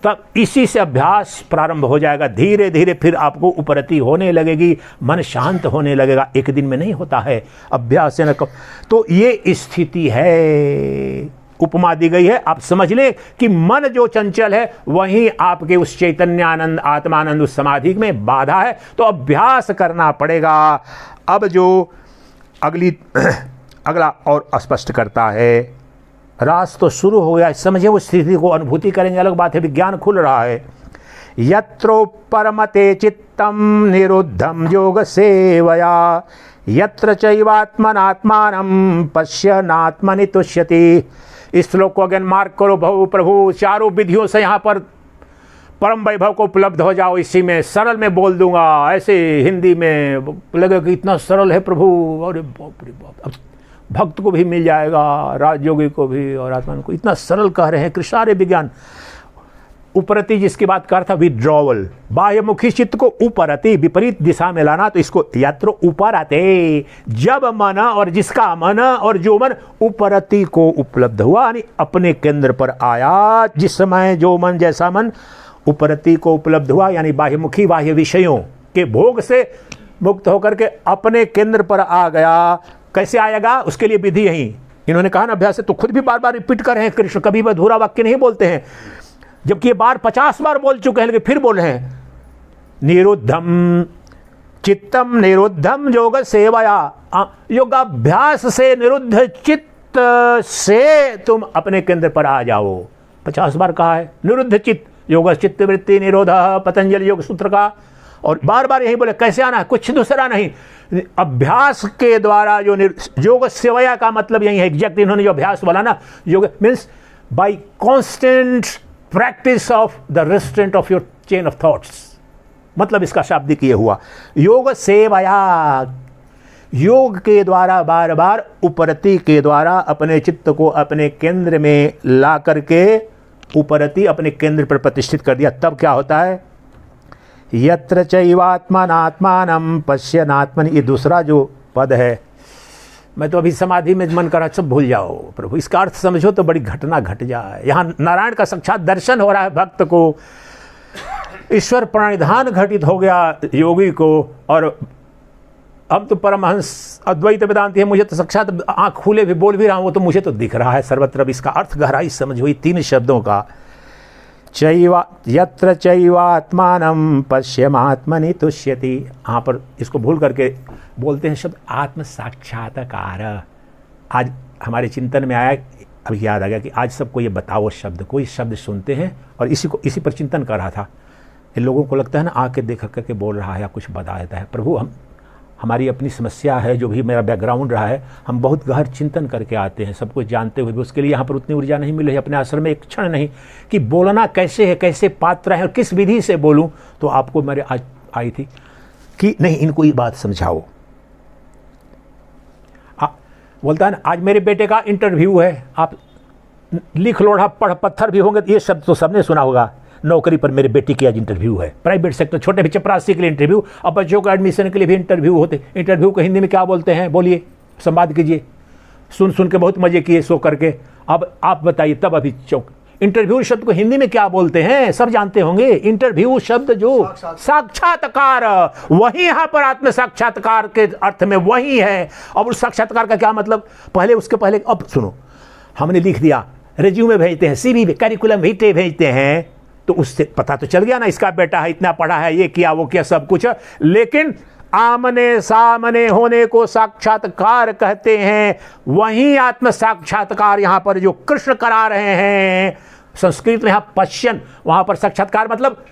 S1: तब इसी से अभ्यास प्रारंभ हो जाएगा। धीरे धीरे फिर आपको उपरति होने लगेगी, मन शांत होने लगेगा। एक दिन में नहीं होता है, अभ्यास से न। तो ये स्थिति है, उपमा दी गई है। आप समझ लें कि मन जो चंचल है वहीं आपके उस चैतन्यानंद, आत्मानंद, उस समाधि में बाधा है। तो अभ्यास करना पड़ेगा। अब जो अगला और स्पष्ट करता है, रास तो शुरू हो गया, समझे, वो स्थिति को अनुभूति करेंगे, अलग बात है, विज्ञान खुल रहा है। यत्रो परमते चित्तम निरुद्धम योग सेवया, यत्र चैवात्मनात्मानं पश्यनात्मनि तुष्यति। इस श्लोक को अगेन मार्क करो। बहु प्रभु चारों विधियों से यहाँ पर परम वैभव को उपलब्ध हो जाओ। इसी में सरल में बोल दूंगा, ऐसे हिंदी में लगे कि इतना सरल है प्रभु, अरे बाप रे बाप। अब भक्त को भी मिल जाएगा, राजयोगी को भी और आत्मा को, इतना सरल कह रहे हैं कृष्णार्य विज्ञान। उपरति जिसकी बात कर था विड्रॉवल, बाह्यमुखी चित्त को उपरति विपरीत दिशा में लाना, तो इसको यत्र ऊपर आते, जब मन और जिसका मन और जो मन उपरति को उपलब्ध हुआ यानी अपने केंद्र पर आया, जिस समय जो मन जैसा मन उपरति को उपलब्ध हुआ यानी बाह्यमुखी बाह्य विषयों के भोग से मुक्त होकर के अपने केंद्र पर आ गया। कैसे आएगा उसके लिए विधि यही इन्होंने कहा ना, अभ्यास से, तो खुद भी बार बार रिपीट कर रहे हैं कृष्ण, कभी भी अधूरा वाक्य नहीं बोलते हैं, जबकि ये बार 50 बार बोल चुके हैं लेकिन फिर बोल रहे हैं। निरुद्धम चित्तम निरुद्धम योग सेवया, योगाभ्यास से निरुद्ध चित्त से तुम अपने केंद्र पर आ जाओ। 50 बार कहा है निरुद्ध चित्त, योग चित्त वृत्ति निरोध पतंजलि योग सूत्र का, और बार बार यही बोले कैसे आना है, कुछ दूसरा नहीं, अभ्यास के द्वारा जो योग सेवया का मतलब यही है एग्जैक्ट इन्होंने जो अभ्यास बोला ना, योग means by constant practice of the restaurant of your chain of thoughts, मतलब इसका शाब्दिक ये हुआ योग सेवया, योग के द्वारा बार बार उपरति के द्वारा अपने चित्त को अपने केंद्र में ला करके उपरति अपने केंद्र पर प्रतिष्ठित कर दिया। तब क्या होता है, यत्र चैवात्मनात्मानं पश्यनात्मनि, ये दूसरा जो पद है, मैं तो अभी समाधि में मन कर रहा, सब भूल जाओ प्रभु, इसका अर्थ समझो तो बड़ी घटना घट जाए। यहाँ नारायण का साक्षात दर्शन हो रहा है भक्त को, ईश्वर प्रणिधान घटित हो गया योगी को, और अब तो परमहंस अद्वैत वेदांति है, मुझे तो साक्षात आँख खुले भी बोल भी रहा हूँ, वो तो मुझे तो दिख रहा है सर्वत्र। इसका अर्थ गहराई समझ हुई 3 शब्दों का, चैवा यत्र चैवात्मानं पश्यमात्मनि तुष्यति, यहाँ पर इसको भूल करके बोलते हैं शब्द आत्म साक्षात्कार। आज हमारे चिंतन में आया, अभी याद आ गया कि आज सबको ये बताओ शब्द, कोई शब्द सुनते हैं और इसी पर चिंतन कर रहा था। इन लोगों को लगता है ना आके देख करके बोल रहा है या कुछ बता देता है। प्रभु हमारी अपनी समस्या है, जो भी मेरा बैकग्राउंड रहा है, हम बहुत गहर चिंतन करके आते हैं, सब कुछ जानते हुए भी उसके लिए यहाँ पर उतनी ऊर्जा नहीं मिल रही अपने आश्रम में एक क्षण नहीं कि बोलना कैसे है, कैसे पात्र है और किस विधि से बोलूँ। तो आपको मेरे आज आई थी कि नहीं इनको ये बात समझाओ। बोलता है ना आज मेरे बेटे का इंटरव्यू है, आप लिख लोढ़ा पढ़ पत्थर भी होंगे, ये शब्द तो सबने सुना होगा, नौकरी पर मेरे बेटी की आज इंटरव्यू है, प्राइवेट सेक्टर छोटे बच्चे चपरासी के लिए इंटरव्यू, अब बच्चों को एडमिशन के लिए भी इंटरव्यू होते। इंटरव्यू को हिंदी में क्या बोलते हैं, बोलिए, संवाद कीजिए, सुन के बहुत मजे किए सो करके। अब आप बताइए, तब अभी चौक इंटरव्यू शब्द को हिंदी में क्या बोलते हैं, सब जानते होंगे। इंटरव्यू शब्द जो साक्षात्कार, वही यहाँ पर आत्म साक्षात्कार के अर्थ में वही है। और उस साक्षात्कार का क्या मतलब, पहले उसके पहले अब सुनो, हमने लिख दिया, रिज्यूमे भेजते हैं, सीवी करिकुलम विटे भेजते हैं, तो उससे पता तो चल गया ना इसका बेटा है, इतना पढ़ा है, ये किया वो किया सब कुछ। लेकिन आमने सामने होने को साक्षात्कार कहते हैं, वही आत्म साक्षात्कार यहाँ पर जो कृष्ण करा रहे हैं। संस्कृत में यहाँ पश्यन, वहाँ पर साक्षात्कार मतलब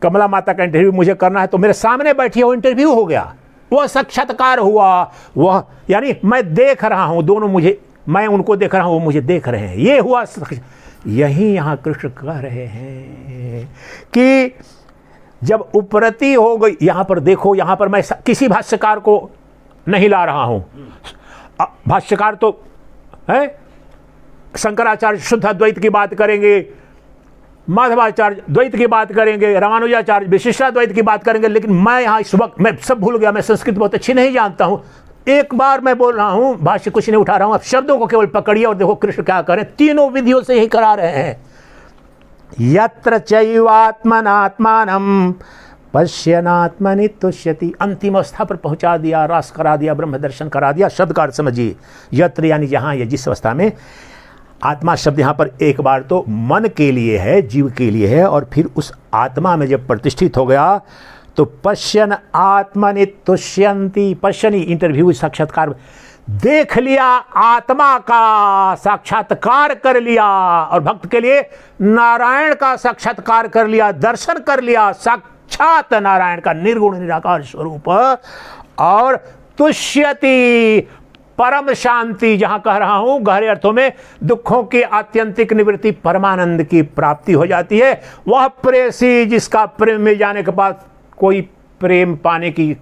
S1: कमला माता का इंटरव्यू मुझे करना है तो मेरे सामने बैठी वो इंटरव्यू हो गया, वह साक्षात्कार हुआ। वह यानी मैं देख रहा हूँ, दोनों मुझे, मैं उनको देख रहा हूँ, वो मुझे देख रहे हैं, ये हुआ। यही यहाँ कृष्ण कह रहे हैं कि जब उपरति हो गई, यहाँ पर देखो, यहाँ पर मैं किसी भाष्यकार को नहीं ला रहा हूँ, भाष्यकार तो है, शंकराचार्य शुद्ध अद्वैत की बात करेंगे, माधवाचार्य द्वैत की बात करेंगे, रामानुजाचार्य विशिष्टाद्वैत की बात करेंगे, लेकिन मैं यहाँ इस वक्त मैं सब भूल गया, मैं संस्कृत बहुत अच्छी नहीं जानता हूँ। एक बार मैं बोल रहा हूँ, भाष्य कुछ नहीं उठा रहा हूँ, अब शब्दों को केवल पकड़िए और देखो कृष्ण क्या करें, तीनों विधियों से यही करा रहे हैं। यत्र चैवात्मनात्मानं पश्यनात्मनि तुष्यति, अंतिम अवस्था पर पहुंचा दिया, रास करा दिया, ब्रह्म दर्शन करा दिया। शब्द का अर्थ समझिए, यत्र यानी जहाँ, या जिस अवस्था में। आत्मा शब्द यहाँ पर एक बार तो मन के लिए है, जीव के लिए है, और फिर उस आत्मा में जब प्रतिष्ठित हो गया तो पश्यन आत्मनि तुष्यन्ति, पश्यनी इंटरव्यू साक्षात्कार, देख लिया, आत्मा का साक्षात्कार कर लिया, और भक्त के लिए नारायण का साक्षात्कार कर लिया, दर्शन कर लिया, साक्षात नारायण का निर्गुण निराकार स्वरूप। और तुष्यति परम शांति, जहां कह रहा हूं गहरे अर्थों में दुखों की आत्यंतिक निवृत्ति, परमानंद की प्राप्ति हो जाती है। वह प्रेयसी जिसका प्रेम मिल जाने के बाद कोई प्रेम पाने की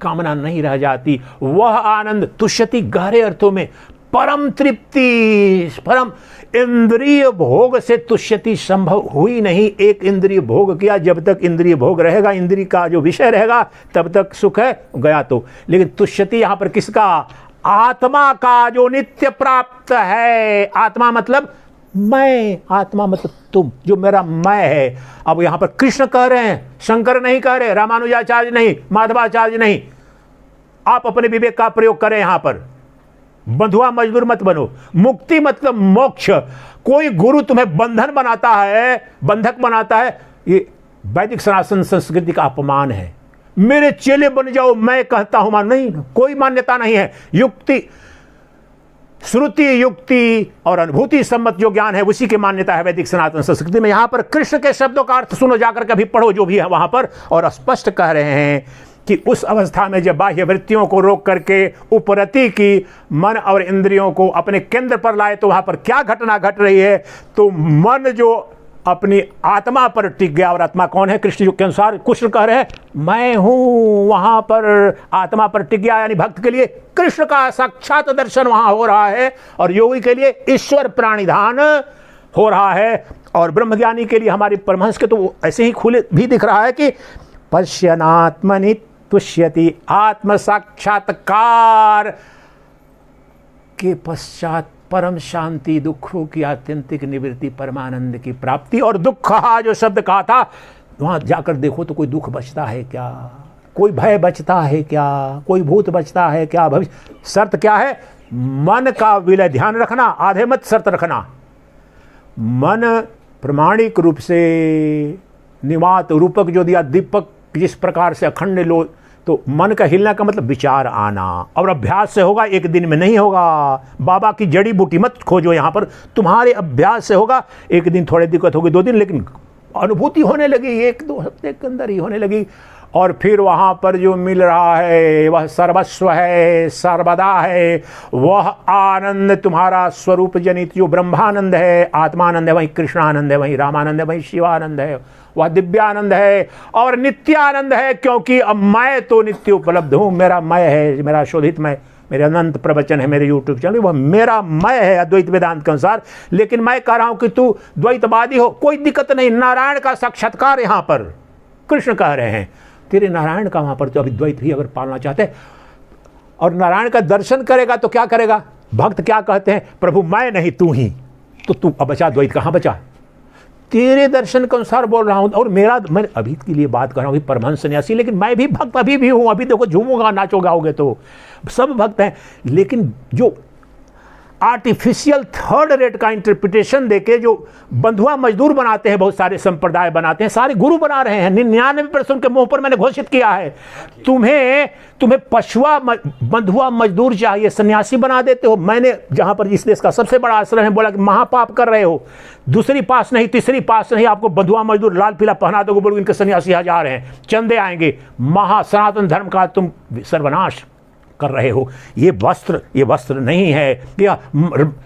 S1: कामना नहीं रह जाती, वह आनंद तुष्यति गहरे अर्थों में परम तृप्ति, परम इंद्रिय भोग से तुष्यति संभव हुई नहीं। एक इंद्रिय भोग किया, जब तक इंद्रिय भोग रहेगा, इंद्रिय का जो विषय रहेगा, तब तक सुख है, गया तो। लेकिन तुष्यति यहां पर किसका? आत्मा का, जो नित्य प्राप्त है। आत्मा मतलब मैं, आत्मा मतलब तुम, जो मेरा मैं है। अब यहां पर कृष्ण कह रहे हैं, शंकर नहीं कह रहे, रामानुजाचार्य नहीं, माधवाचार्य नहीं। आप अपने विवेक का प्रयोग करें। यहां पर बंधुआ मजदूर मत बनो। मुक्ति मतलब मोक्ष। कोई गुरु तुम्हें बंधन बनाता है, बंधक बनाता है, ये वैदिक सनातन संस्कृति का अपमान है। मेरे चेले बन जाओ, मैं कहता हूं मान, नहीं, कोई मान्यता नहीं है। युक्ति, श्रुति, युक्ति और अनुभूति सम्मत जो ज्ञान है, उसी की मान्यता है वैदिक सनातन संस्कृति में। यहां पर कृष्ण के शब्दों का अर्थ सुनो, जाकर कभी पढ़ो जो भी है वहां पर, और स्पष्ट कह रहे हैं कि उस अवस्था में जब बाह्य वृत्तियों को रोक करके उपरति की, मन और इंद्रियों को अपने केंद्र पर लाए, तो वहां पर क्या घटना घट रही है? तो मन जो अपनी आत्मा पर टिक गया, और आत्मा कौन है? कृष्ण के अनुसार कृष्ण कह रहे हैं मैं हूं, वहां पर आत्मा पर टिक गया। यानी भक्त के लिए कृष्ण का साक्षात दर्शन वहां हो रहा है, और योगी के लिए ईश्वर प्राणिधान हो रहा है, और ब्रह्मज्ञानी के लिए, हमारे परमहंस के तो ऐसे ही खुले भी दिख रहा है कि पश्यनात्मनि तुष्यति, आत्म साक्षात्कार के पश्चात परम शांति, दुखों की आत्यंतिक निवृत्ति, परमानंद की प्राप्ति। और दुख जो शब्द कहा था, वहां जाकर देखो तो कोई दुख बचता है क्या? कोई भय बचता है क्या? कोई भूत बचता है क्या? भविष्य। शर्त क्या है? मन का विलय ध्यान रखना, आधे मत शर्त रखना। मन प्रमाणिक रूप से निवात रूपक जो दिया, दीपक जिस प्रकार से अखंड लो, तो मन का हिलना का मतलब विचार आना, और अभ्यास से होगा, एक दिन में नहीं होगा। बाबा की जड़ी बूटी मत खोजो यहां पर, तुम्हारे अभ्यास से होगा। एक दिन थोड़ी दिक्कत होगी, 2 दिन, लेकिन अनुभूति होने लगी, 1-2 हफ्ते के अंदर ही होने लगी। और फिर वहां पर जो मिल रहा है वह सर्वस्व है, सर्वदा है। वह आनंद तुम्हारा स्वरूप जनित जो ब्रह्मानंद है, आत्मानंद है, वही कृष्णानंद है, वही रामानंद है, वही शिवानंद है, वह दिव्यानंद है और नित्यानंद है। क्योंकि अब मैं तो नित्य उपलब्ध हूं, मेरा मैं है, मेरा शोधित मैं, मेरे अनंत प्रवचन है मेरे यूट्यूब चैनल, वह मेरा मैं है अद्वैत वेदांत के अनुसार। लेकिन मैं कह रहा हूं कि तू द्वैतवादी हो, कोई दिक्कत नहीं। नारायण का साक्षात्कार यहां पर कृष्ण कह रहे हैं, तेरे नारायण का वहां पर तो अभी द्वैत ही अगर पालना चाहते हैं, और नारायण का दर्शन करेगा तो क्या करेगा? भक्त क्या कहते हैं? प्रभु मैं नहीं तू ही, तो तू अब बचा, द्वैत कहां बचा? तेरे दर्शन के अनुसार बोल रहा हूं। और मैं अभी के लिए बात कर रहा हूं, परमहंस सन्यासी, लेकिन मैं भी भक्त अभी भी हूं। अभी देखो झूमूंगा, नाचो गाओगे तो सब भक्त हैं। लेकिन जो आर्टिफिशियल थर्ड रेट का इंटरप्रिटेशन देके जो बंधुआ मजदूर बनाते हैं, बहुत सारे संप्रदाय बनाते हैं, सारे गुरु बना रहे हैं। 99% के मुंह पर मैंने घोषित किया है, तुम्हें पशुआ बंधुआ मजदूर चाहिए, सन्यासी बना देते हो। मैंने जहां पर जिस देश का सबसे बड़ा आश्रम है, बोला कि महापाप कर रहे हो, दूसरी पास नहीं, तीसरी पास नहीं, आपको बंधुआ मजदूर लाल पीला पहना दोगे, बोलो इनके सन्यासी 1000 हैं, चंदे आएंगे। सनातन धर्म का तुम सर्वनाश कर रहे हो। ये वस्त्र नहीं है। या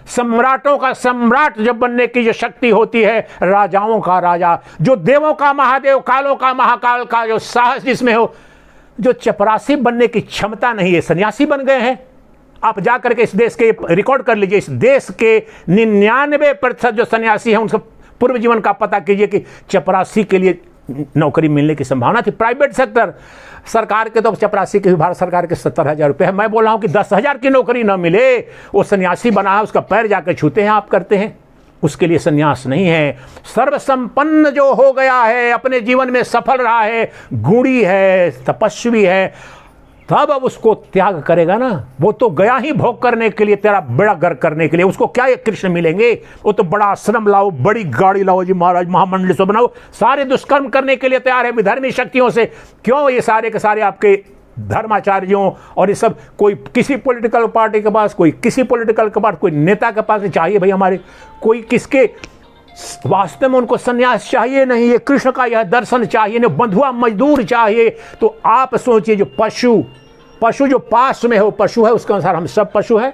S1: सम्राटों का सम्राट जब बनने की जो शक्ति होती है, राजाओं का राजा, जो देवों का महादेव, कालों का महाकाल का जो साहस जिसमें हो, जो चपरासी बनने की क्षमता नहीं है, सन्यासी बन गए हैं। आप जाकर के इस देश के रिकॉर्ड कर लीजिए, इस देश के 99% जो सन्यासी हैं उनका पूर्व जीवन का पता कीजिए कि चपरासी के लिए नौकरी मिलने की संभावना थी। प्राइवेट सेक्टर, सरकार के तो चपरासी के, भारत सरकार के 70,000 रुपये है। मैं बोल रहा हूं कि 10,000 की नौकरी ना मिले, वो सन्यासी बना है, उसका पैर जाकर छूते हैं, आप करते हैं, उसके लिए सन्यास नहीं है। सर्वसंपन्न जो हो गया है, अपने जीवन में सफल रहा है, गुणी है, तपस्वी है, तब अब उसको त्याग करेगा ना। वो तो गया ही भोग करने के लिए, तेरा बेड़ा गर्क करने के लिए। उसको क्या ये कृष्ण मिलेंगे? वो तो बड़ा आश्रम लाओ, बड़ी गाड़ी लाओ जी महाराज, महामंडल से बनाओ, सारे दुष्कर्म करने के लिए तैयार है विधर्मी शक्तियों से। क्यों ये सारे के सारे आपके धर्माचार्यों और ये सब, कोई किसी पॉलिटिकल पार्टी के पास, कोई किसी पॉलिटिकल के पास, कोई नेता के पास चाहिए भाई हमारे, कोई किसके वास्तव में उनको सन्यास चाहिए नहीं। ये कृष्ण का यह दर्शन चाहिए, नहीं बंधुआ मजदूर चाहिए। तो आप सोचिए, जो पशु जो पास में हो, पशु है, उसके अनुसार हम सब पशु है।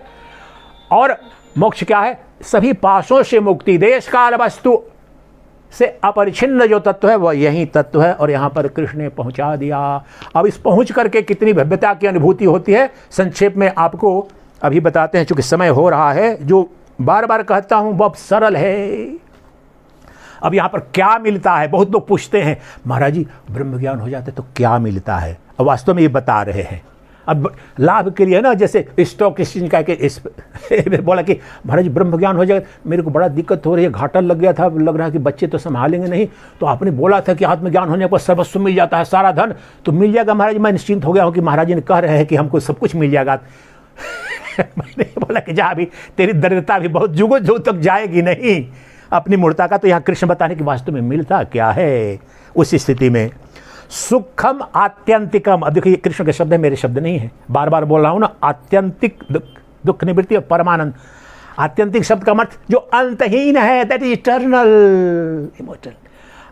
S1: और मोक्ष क्या है? सभी पासों से मुक्ति, देश काल वस्तु से अपरिछिन्न जो तत्व है वह यही तत्व है। और यहाँ पर कृष्ण ने पहुँचा दिया। अब इस पहुँच करके कितनी भव्यता की अनुभूति होती है, संक्षेप में आपको अभी बताते हैं, चूंकि समय हो रहा है, जो बार बार कहता हूं बहुत सरल है। अब यहाँ पर क्या मिलता है, बहुत लोग पूछते हैं महाराज जी ब्रह्म ज्ञान हो जाता है तो क्या मिलता है। अब वास्तव में ये बता रहे हैं। अब लाभ के लिए ना, जैसे स्टॉक एक्सचेंज का इस बोला कि महाराज जी ब्रह्म ज्ञान हो जाएगा, मेरे को बड़ा दिक्कत हो रही है, घाटा लग गया था, लग रहा है कि बच्चे तो संभालेंगे नहीं, तो आपने बोला था कि आत्मज्ञान होने पर सर्वस्व मिल जाता है, सारा धन तो मिल जाएगा महाराज। मैं निश्चिंत हो गया हूँ कि महाराज जी ने कह रहे हैं कि हमको सब कुछ मिल जाएगा। मैंने बोला कि जा, अभी तेरी दरिद्रता भी बहुत जुगो जो तक जाएगी नहीं अपनी मूर्ता का। तो यहाँ कृष्ण बताने की वास्तव में मिलता क्या है उस स्थिति में। सुखम आत्यंतिकम, अब देखिए कृष्ण के शब्द है, मेरे शब्द नहीं है, बार बार बोल रहा हूं ना। आत्यंतिक दुख निवृत्ति और परमानंद। आत्यंतिक शब्द का अर्थ जो अंतहीन है, दैट इज इटर्नल, इमोर्टल।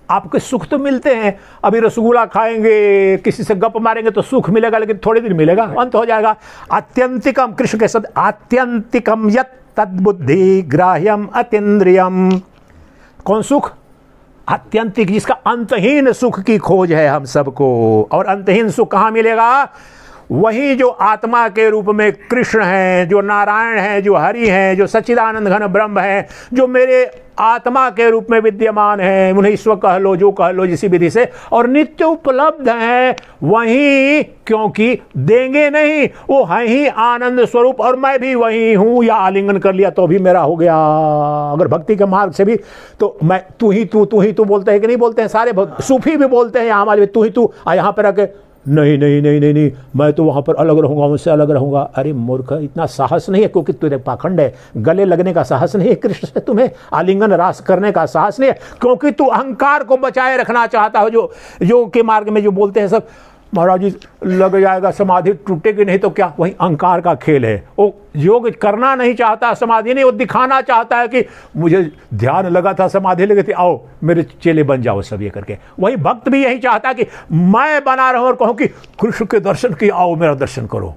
S1: आपको सुख तो मिलते हैं, अभी रसगुल्ला खाएंगे, किसी से गप मारेंगे तो सुख मिलेगा, लेकिन थोड़ी देर मिलेगा, अंत हो जाएगा। आत्यंतिकम, कृष्ण के शब्द आत्यंतिकम यत् तद्बुद्धि ग्राह्यम अतीन्द्रियम। कौन सुख? आत्यंतिक, जिसका अंतहीन सुख की खोज है हम सबको। और अंतहीन सुख कहाँ मिलेगा? वही जो आत्मा के रूप में कृष्ण है, जो नारायण है, जो हरि है, जो सच्चिदानंद घन ब्रह्म है, जो मेरे आत्मा के रूप में विद्यमान है, उन्हें ईश्वर कह लो, जो कह लो जिसी विधि से, और नित्य उपलब्ध है वही, क्योंकि देंगे नहीं, वो है ही आनंद स्वरूप, और मैं भी वही हूं। या आलिंगन कर लिया तो भी मेरा हो गया। अगर भक्ति के मार्ग से भी तो मैं तू ही तू बोलते हैं कि नहीं बोलते हैं? सारे सूफी भी बोलते हैं यहाँ हमारे, तू ही तू, यहाँ पर आके नहीं नहीं नहीं नहीं नहीं मैं तो वहाँ पर अलग रहूँगा, उनसे अलग रहूँगा। अरे मूर्ख, इतना साहस नहीं है, क्योंकि तुझे पाखंड है। गले लगने का साहस नहीं है कृष्ण से, तुम्हें आलिंगन रास करने का साहस नहीं है, क्योंकि तू अहंकार को बचाए रखना चाहता हो। जो योग के मार्ग में जो बोलते हैं सब, महाराज जी लग जाएगा, समाधि टूटेगी नहीं तो क्या, वही अहंकार का खेल है। वो योग करना नहीं चाहता, समाधि नहीं, वो दिखाना चाहता है कि मुझे ध्यान लगा था, समाधि लगी थी, आओ मेरे चेले बन जाओ सब, ये करके। वही भक्त भी यही चाहता है कि मैं बना रहूं और कहूं कि कृष्ण के दर्शन किए, आओ मेरा दर्शन करो,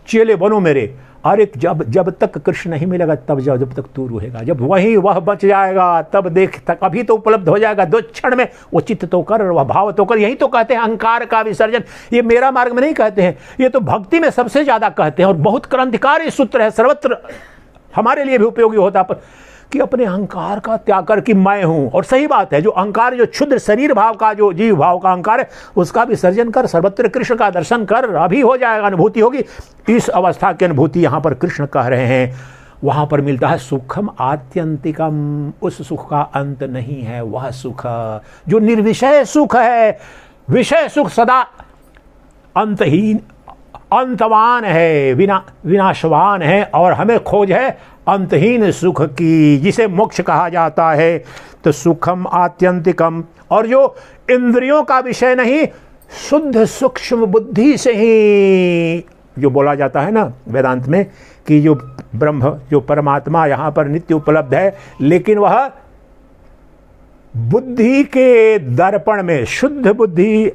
S1: चेले बनो मेरे। अरे जब तक कृष्ण नहीं मिलेगा तब जाओ, जब तक तू रहेगा। जब वही वह बच जाएगा तब देख तक, अभी तो उपलब्ध हो जाएगा 2 क्षण में। वो चित्त तो कर, वह भाव तो कर। यही तो कहते हैं अहंकार का विसर्जन। ये मेरा मार्ग में नहीं कहते हैं, ये तो भक्ति में सबसे ज्यादा कहते हैं, और बहुत क्रांतिकारी सूत्र है, सर्वत्र हमारे लिए भी उपयोगी होता है, कि अपने अहंकार का त्याग कर कि मैं हूं। और सही बात है, जो अहंकार, जो क्षुद्र शरीर भाव का, जो जीव भाव का अहंकार है, उसका विसर्जन कर, सर्वत्र कृष्ण का दर्शन कर, अभी हो जाएगा, अनुभूति होगी। इस अवस्था की अनुभूति यहां पर कृष्ण कह रहे हैं। वहां पर मिलता है सुखम आत्यंतिकम, उस सुख का अंत नहीं है। वह सुख जो निर्विषय सुख है, विषय सुख सदा अंतहीन, अंतवान है, विनाशवान है, और हमें खोज है अंतहीन सुख की, जिसे मोक्ष कहा जाता है। तो सुखम आत्यंतिकम, और जो इंद्रियों का विषय नहीं, शुद्ध सूक्ष्म बुद्धि से ही, जो बोला जाता है ना वेदांत में कि जो ब्रह्म, जो परमात्मा यहाँ पर नित्य उपलब्ध है, लेकिन वह बुद्धि के दर्पण में, शुद्ध बुद्धि,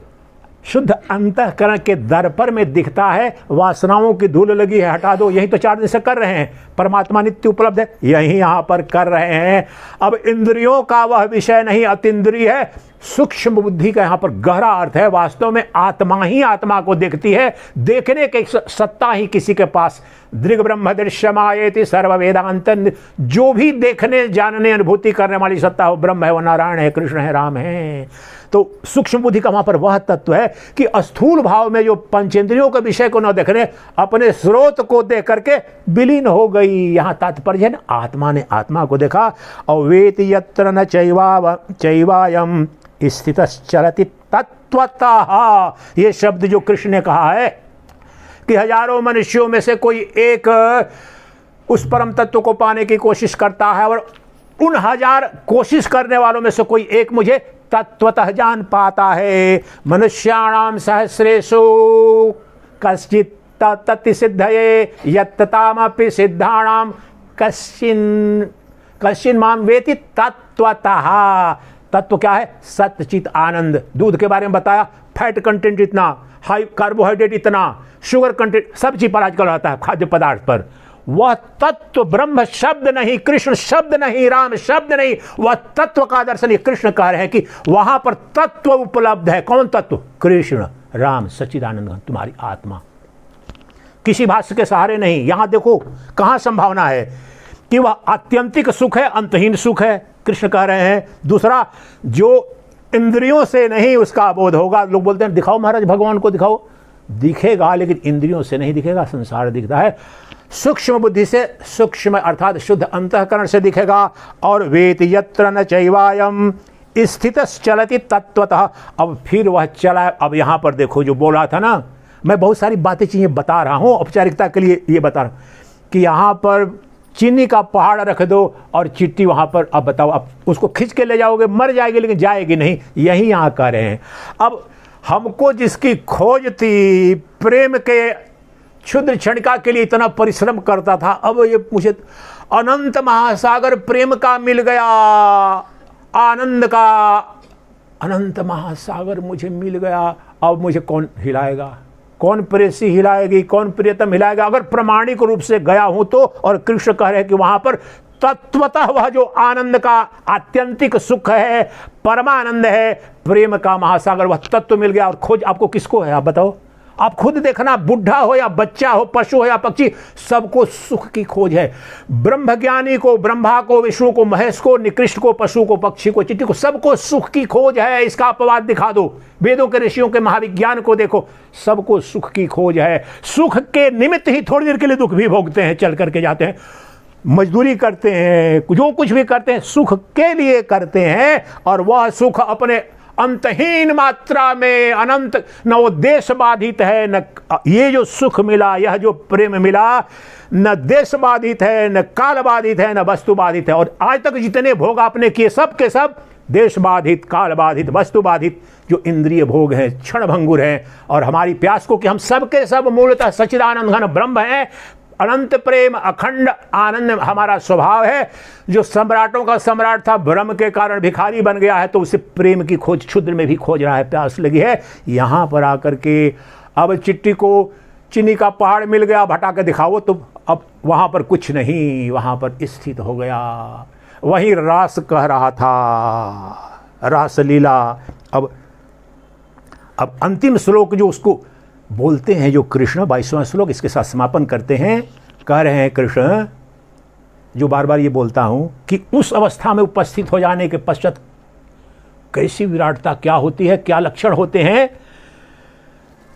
S1: शुद्ध अंतःकरण के दर्पण में दिखता है। वासनाओं की धूल लगी है, हटा दो। यही तो 4 दिन से कर रहे हैं। परमात्मा नित्य उपलब्ध है, यही यहाँ पर कर रहे हैं। अब इंद्रियों का वह विषय नहीं, अतीन्द्रिय है। सूक्ष्म बुद्धि का यहाँ पर गहरा अर्थ है, वास्तव में आत्मा ही आत्मा को देखती है। देखने की सत्ता ही किसी के पास, दृग ब्रह्म दृश्यमायेति सर्व वेदांत, जो भी देखने, जानने, अनुभूति करने वाली सत्ता हो, ब्रह्म है, वो नारायण है, कृष्ण है, राम है। तो सूक्ष्म बुद्धि का वहां पर वह तत्व है कि स्थूल भाव में जो पंचेंद्रियों के विषय को न देखने, अपने स्रोत को देख करके विलीन हो गई। यहाँ तात्पर्य है ना, आत्मा ने आत्मा को देखा। और वेति यत्र न चैवायम स्थितश्चरति तत्वतः, ये शब्द जो कृष्ण ने कहा है कि हजारों मनुष्यों में से कोई एक उस परम तत्व को पाने की कोशिश करता है, और उन 1000 कोशिश करने वालों में से कोई एक मुझे तत्वतः जान पाता है। मनुष्याणाम सहस्रेषु कश्चित् तत्ति सिद्धये यत्ततामपि सिद्धाणाम कश्चिन् माम वेति तत्वतः। तत्व क्या है? सत्य चित आनंद। दूध के बारे में बताया, फैट कंटेंट इतना, हाई कार्बोहाइड्रेट इतना, शुगर कंटेंट, सब चीज पर आजकल आता है खाद्य पदार्थ पर। वह तत्व ब्रह्म शब्द नहीं, कृष्ण शब्द नहीं, राम शब्द नहीं, वह तत्व का दर्शन। ये कृष्ण कह रहे हैं कि वहां पर तत्व उपलब्ध है। कौन तत्व? कृष्ण, राम, सच्चिदानंद, तुम्हारी आत्मा। किसी भाष्य के सहारे नहीं। यहां देखो कहां संभावना है कि वह आत्यंतिक सुख है, अंतहीन सुख है, कृष्ण कह रहे हैं। दूसरा, जो इंद्रियों से नहीं उसका बोध होगा। लोग बोलते हैं दिखाओ महाराज भगवान को दिखाओ, दिखेगा लेकिन इंद्रियों से नहीं दिखेगा, संसार दिखता है। सूक्ष्म बुद्धि से, सूक्ष्म अर्थात शुद्ध अंतःकरण से दिखेगा। और वेति यत्र न चैवायम स्थितश्चलति तत्वतः। अब फिर वह चला। अब यहाँ पर देखो जो बोला था ना, मैं बहुत सारी बातें चीज़ें बता रहा हूँ, औपचारिकता के लिए ये बता रहा हूँ कि यहाँ पर चीनी का पहाड़ रख दो और चिट्ठी वहाँ पर, अब बताओ, अब उसको खींच के ले जाओगे, मर जाएगी लेकिन जाएगी नहीं। यही यहाँ कह रहे हैं। अब हमको जिसकी खोज थी, प्रेम के क्षुद्र क्षणिका के लिए इतना परिश्रम करता था, अब ये मुझे अनंत महासागर प्रेम का मिल गया, आनंद का अनंत महासागर मुझे मिल गया। अब मुझे कौन हिलाएगा, कौन प्रेसी हिलाएगी, कौन प्रियतम हिलाएगा? अगर प्रामाणिक रूप से गया हूं तो। और कृष्ण कह रहे हैं कि वहां पर तत्वतः वह जो आनंद का आत्यंतिक सुख है, परमानंद है, प्रेम का महासागर, वह तत्व मिल गया। और खोज आपको किसको है आप बताओ? आप खुद देखना, बुढ़ा हो या बच्चा हो, पशु हो या पक्षी, सबको सुख की खोज है। ब्रह्मज्ञानी को, ब्रह्मा को, विष्णु को, महेश को, निकृष्ट को, पशु को, पक्षी को, चिट्टी को, सबको सुख की खोज है। इसका अपवाद दिखा दो, वेदों के ऋषियों के महाविज्ञान को देखो, सबको सुख की खोज है। सुख के निमित्त ही थोड़ी देर के लिए दुख भी भोगते हैं, चल करके जाते हैं, मजदूरी करते हैं, जो कुछ भी करते हैं सुख के लिए करते हैं। और वह सुख अपने अंतहीन मात्रा में अनंत, न वो देश बाधित है, न ये जो सुख मिला, यह जो प्रेम मिला, न देश बाधित है, न काल बाधित है, न वस्तु बाधित है। और आज तक जितने भोग आपने किए सब के सब देश बाधित, काल बाधित, वस्तु बाधित जो इंद्रिय भोग हैं, क्षण भंगुर हैं। और हमारी प्यास को कि हम सब के सब मूलतः सच्चिदानंद घन ब्रह्म हैं, अनंत प्रेम, अखंड आनंद हमारा स्वभाव है। जो सम्राटों का सम्राट था, ब्रह्म के कारण भिखारी बन गया है, तो उसे प्रेम की खोज क्षुद्र में भी खोज रहा है, प्यास लगी है। यहाँ पर आकर के अब चिट्टी को चीनी का पहाड़ मिल गया, हटा के दिखाओ तो अब वहाँ पर कुछ नहीं, वहाँ पर स्थित हो गया। वही रास कह रहा था, रास लीला। अब अंतिम श्लोक जो उसको बोलते हैं, जो कृष्ण 22वां श्लोक इसके साथ समापन करते हैं, कह रहे हैं कृष्ण, जो बार बार ये बोलता हूं कि उस अवस्था में उपस्थित हो जाने के पश्चात कैसी विराटता क्या होती है, क्या लक्षण होते हैं।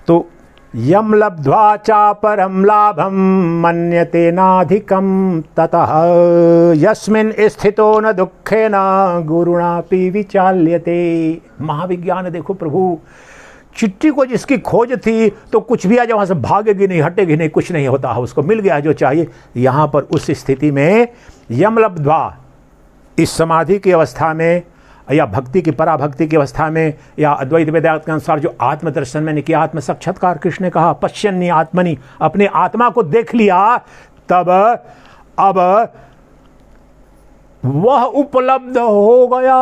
S1: तो यम लब्ध्वा चा परम लाभम मन्यते नाधिकम ततः यस्मिन् स्थितो न दुःखेन गुरुणापि विचाल्यते। महाविज्ञान देखो प्रभु, चिट्ठी को जिसकी खोज थी तो कुछ भी आज वहाँ से भागेगी नहीं, हटेगी नहीं, कुछ नहीं होता है, उसको मिल गया जो चाहिए। यहाँ पर उस स्थिति में यम लब्ध्वा, इस समाधि की अवस्था में या भक्ति की, पराभक्ति की अवस्था में, या अद्वैत वेदांत के अनुसार जो आत्मदर्शन मैंने किया, आत्म साक्षात्कार, कृष्ण ने कहा पश्यन्नि आत्मनि, अपने आत्मा को देख लिया, तब अब वह उपलब्ध हो गया,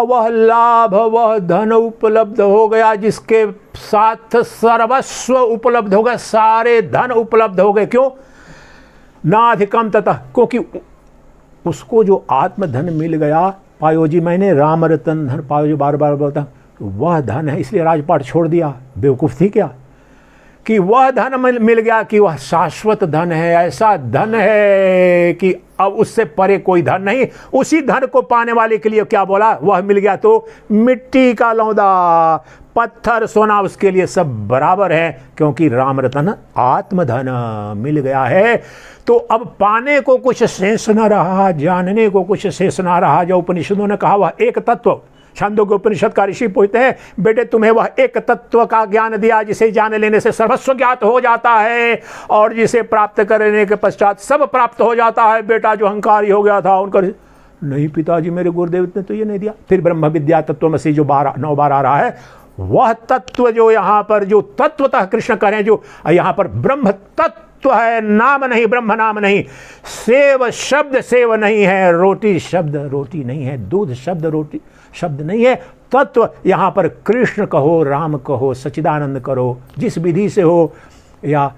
S1: वह लाभ, वह धन उपलब्ध हो गया, जिसके साथ सर्वस्व उपलब्ध हो गए, सारे धन उपलब्ध हो गए। क्यों? नाधिकम ततः, क्योंकि उसको जो आत्मधन मिल गया, पायो जी मैंने राम रतन धन पायो, जो बार बार बोलता, वह धन है, इसलिए राजपाट छोड़ दिया। बेवकूफ़ थी क्या कि वह धन मिल गया कि वह शाश्वत धन है, ऐसा धन है कि अब उससे परे कोई धन नहीं। उसी धन को पाने वाले के लिए क्या बोला, वह मिल गया तो मिट्टी का लौंदा, पत्थर, सोना, उसके लिए सब बराबर है, क्योंकि राम रतन आत्मधन मिल गया है। तो अब पाने को कुछ शेष न रहा, जानने को कुछ शेष न रहा। जो उपनिषदों ने कहा वह एक तत्व, छांदोग्य उपनिषद का ऋषि पूछते हैं, बेटे तुम्हें वह एक तत्व का ज्ञान दिया जिसे जान लेने से सर्वस्व ज्ञात हो जाता है, और जिसे प्राप्त करने के पश्चात सब प्राप्त हो जाता है। बेटा जो अहंकारी हो गया था, उनका नहीं पिताजी मेरे गुरुदेव ने तो ये नहीं दिया। फिर ब्रह्म विद्या तत्वमसि जो 9 बार आ रहा है, वह तत्व जो यहाँ पर जो तत्वतः कृष्ण करें, जो यहाँ पर ब्रह्म तत्व है, नाम नहीं, ब्रह्म नाम नहीं, सेव शब्द सेव नहीं है, रोटी शब्द रोटी नहीं है, दूध शब्द रोटी शब्द नहीं है। तत्व यहाँ पर कृष्ण कहो, राम कहो, सच्चिदानंद करो, जिस विधि से हो, या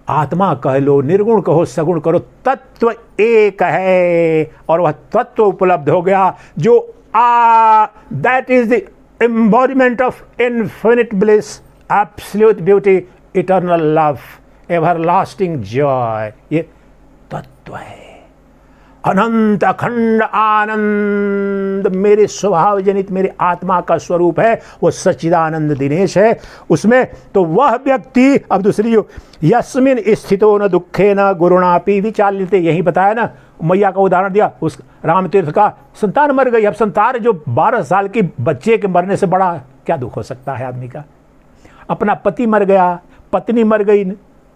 S1: आत्मा कह लो, निर्गुण कहो, सगुण करो, तत्व एक है। और वह तत्व उपलब्ध हो गया जो that is the embodiment of infinite bliss, absolute beauty, eternal love, everlasting Joy, ये तत्व है। अनंत अखंड आनंद मेरे स्वभाव जनित मेरे आत्मा का स्वरूप है, वो सच्चिदानंद दिनेश है उसमें। तो वह व्यक्ति, अब दूसरी जो यस्मिन स्थितो न दुखे न गुरुणापि विचाल्यते, यही बताया ना, मैया का उदाहरण दिया, उस रामतीर्थ का संतान मर गई। अब संतान जो 12 साल की बच्चे के मरने से बड़ा क्या दुख हो सकता है आदमी का? अपना पति मर गया, पत्नी मर गई,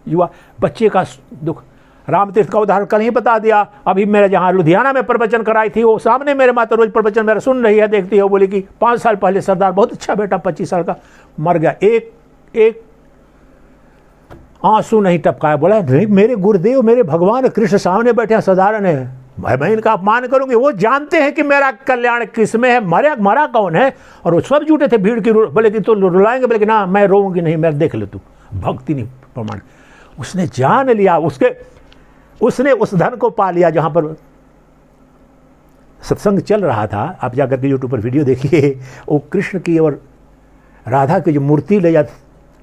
S1: युवा बच्चे का दुख। रामतीर्थ का उदाहरण कल ही बता दिया। अभी मेरे जहाँ लुधियाना में प्रवचन कराई थी, वो सामने मेरे माता रोज प्रवचन मेरा सुन रही है, देखती है, वो बोली कि 5 साल पहले सरदार बहुत अच्छा बेटा 25 साल का मर गया, एक आंसू नहीं टपकाया। बोला नहीं, मेरे गुरुदेव मेरे भगवान कृष्ण सामने बैठे हैं, साधारण है, मैं इनका अपमान करूंगी? वो जानते हैं कि मेरा कल्याण किसमें है, मरा कौन है। और वो सब जुटे थे भीड़ की, बोले कि तो रुलाएंगे, बोले कि ना मैं रोऊंगी नहीं, मैं देख ले तू, भक्ति नहीं प्रमाण। उसने जान लिया, उसने उस धन को पा लिया। जहां पर सत्संग चल रहा था, आप जाकर के यूट्यूब पर वीडियो देखिए, वो कृष्ण की और राधा की जो मूर्ति ले जाती,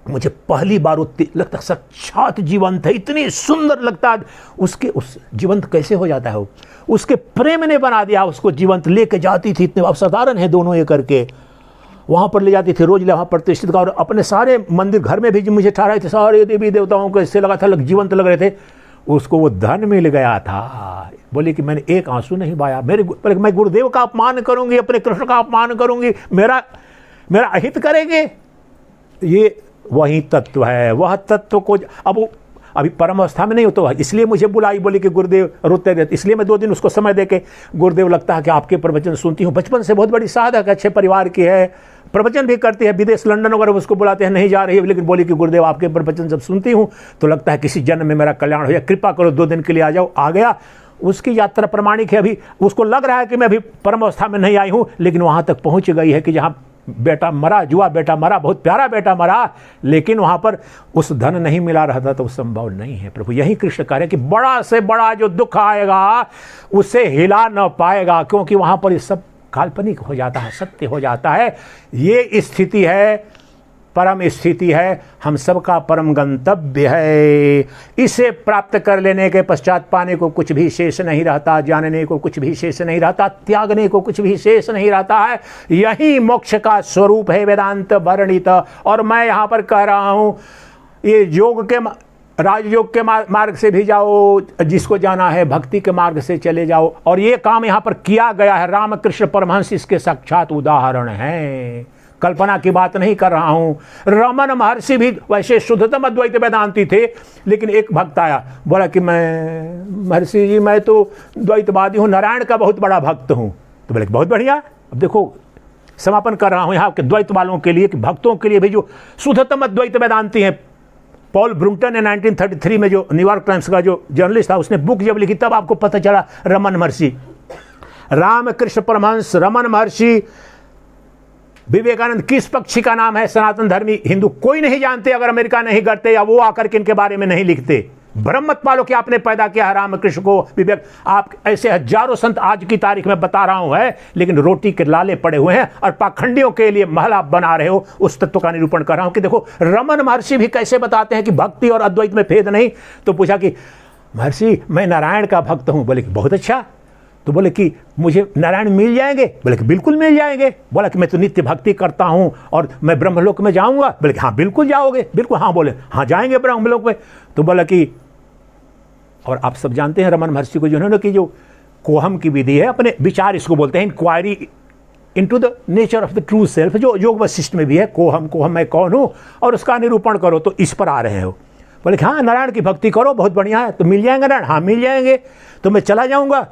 S1: मुझे पहली बार लगता साक्षात जीवंत है, इतनी सुंदर लगता। उसके उस जीवंत कैसे हो जाता है वो? उसके प्रेम ने बना दिया उसको जीवंत। लेके जाती थी, इतने असाधारण है दोनों ये करके, वहाँ पर ले जाती थी, रोज वहाँ प्रतिष्ठित का। और अपने सारे मंदिर घर में भी मुझे ठहराए थे, सारे देवी देवताओं को इससे लगा था जीवंत लग रहे थे। उसको वो धन मिल गया था। बोले कि मैंने एक आंसू नहीं बहाया, मैं गुरुदेव का अपमान करूंगी, अपने कृष्ण का अपमान करूंगी, मेरा अहित करेंगे। ये वही तत्व है। वह तत्व को अब अभी परम अवस्था में नहीं हो, तो इसलिए मुझे बुलाई, बोली कि गुरुदेव रोते रहते, इसलिए मैं 2 दिन उसको समय देके, गुरुदेव लगता है कि आपके प्रवचन सुनती हूँ, बचपन से बहुत बड़ी साधक, अच्छे परिवार की है, प्रवचन भी करती है, विदेश लंदन वगैरह उसको बुलाते हैं, नहीं जा रही है, लेकिन बोली कि गुरुदेव आपके प्रवचन जब सुनती हूँ तो लगता है किसी जन्म में मेरा कल्याण हो जाए, कृपा करो 2 दिन के लिए आ जाओ। आ गया। उसकी यात्रा प्रमाणिक है। अभी उसको लग रहा है कि मैं अभी परम अवस्था में नहीं आई हूँ, लेकिन वहाँ तक पहुँच गई है कि जहाँ बेटा मरा, जुआ बेटा मरा, बहुत प्यारा बेटा मरा, लेकिन वहाँ पर उस धन नहीं मिला रहता तो संभव नहीं है। प्रभु यही कृष्ण कह रहे कि बड़ा से बड़ा जो दुख आएगा उसे हिला न पाएगा, क्योंकि वहाँ पर ये सब काल्पनिक हो जाता है, सत्य हो जाता है। ये स्थिति है, परम स्थिति है, हम सबका परम गंतव्य है। इसे प्राप्त कर लेने के पश्चात पाने को कुछ भी शेष नहीं रहता, जानने को कुछ भी शेष नहीं रहता, त्यागने को कुछ भी शेष नहीं रहता है। यही मोक्ष का स्वरूप है वेदांत वर्णित। और मैं यहाँ पर कह रहा हूँ, ये योग के राजयोग के मार्ग से भी जाओ, जिसको जाना है भक्ति के मार्ग से चले जाओ। और ये काम यहाँ पर किया गया है। रामकृष्ण परमहंस इसके साक्षात उदाहरण हैं, कल्पना की बात नहीं कर रहा हूं। रमन महर्षि भी वैसे शुद्धतम अद्वैत वेदांती थे, लेकिन एक भक्त आया, बोला कि मैं महर्षि जी मैं तो द्वैतवादी हूं, नारायण का बहुत बड़ा भक्त हूं। तो बोले बहुत बढ़िया। अब देखो समापन कर रहा हूं यहाँ के द्वैत वालों के लिए, कि भक्तों के लिए भी जो शुद्धतम अद्वैत वेदांती हैं। पॉल ब्रूंटन ने 1933 में जो न्यूयॉर्क टाइम्स का जो जर्नलिस्ट था, उसने बुक जब लिखी तब आपको पता चला रमन महर्षि, रामकृष्ण परमहंस, रमन महर्षि, विवेकानंद किस पक्षी का नाम है? सनातन धर्मी हिंदू कोई नहीं जानते अगर अमेरिका नहीं करते या वो आकर के इनके बारे में नहीं लिखते। ब्रह्मत वालों के आपने पैदा किया है रामकृष्ण को, विवेक, आप ऐसे हजारों संत आज की तारीख में बता रहा हूं है, लेकिन रोटी के लाले पड़े हुए हैं और पाखंडियों के लिए महला बना रहे हो। उस तत्व का निरूपण कर रहा हूं कि देखो रमन महर्षि भी कैसे बताते हैं कि भक्ति और अद्वैत में भेद नहीं। तो पूछा कि महर्षि मैं नारायण का भक्त हूं। बोले कि बहुत अच्छा। तो बोले कि मुझे नारायण मिल जाएंगे? बोले कि बिल्कुल मिल जाएंगे। बोला कि मैं तो नित्य भक्ति करता हूं और मैं ब्रह्मलोक में जाऊंगा? बोले कि हाँ बिल्कुल जाओगे। बिल्कुल हाँ। बोले हाँ जाएंगे ब्रह्मलोक में। तो बोला कि, और आप सब जानते हैं रमन महर्षि को जिन्होंने की जो कोहम की विधि है, अपने विचार इसको बोलते हैं, inquiry into the nature of the true self, जो योग वशिष्ठ में भी है, कोहम मैं कौन हूं और उसका निरूपण करो। तो इस पर आ रहे हो। बोले हाँ नारायण की भक्ति करो, बहुत बढ़िया है। तो मिल जाएंगे नारायण? हाँ मिल जाएंगे। तो मैं चला जाऊंगा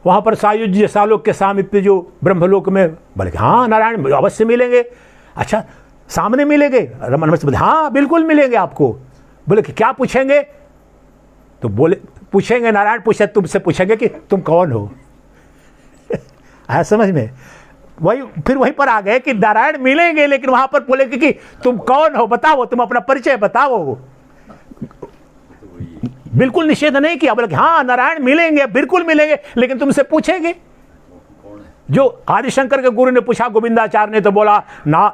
S1: वहाँ पर सायुज्य सालोक के सामीप्य जो ब्रह्मलोक में। बोले हाँ नारायण अवश्य मिलेंगे। अच्छा सामने मिलेंगे? रमन महर्षि बोले हाँ बिल्कुल मिलेंगे आपको। बोले कि क्या पूछेंगे? तो बोले पूछेंगे, नारायण पूछे तुमसे पूछेंगे कि तुम कौन हो। आया समझ में? वही फिर वहीं पर आ गए कि नारायण मिलेंगे, लेकिन वहां पर बोले कि तुम कौन हो बताओ, तुम अपना परिचय बताओ। बिल्कुल निषेध नहीं किया। बोले हाँ नारायण मिलेंगे, बिल्कुल मिलेंगे, लेकिन तुमसे पूछेंगे। जो आदिशंकर के गुरु ने पूछा गोविंदाचार्य ने, तो बोला ना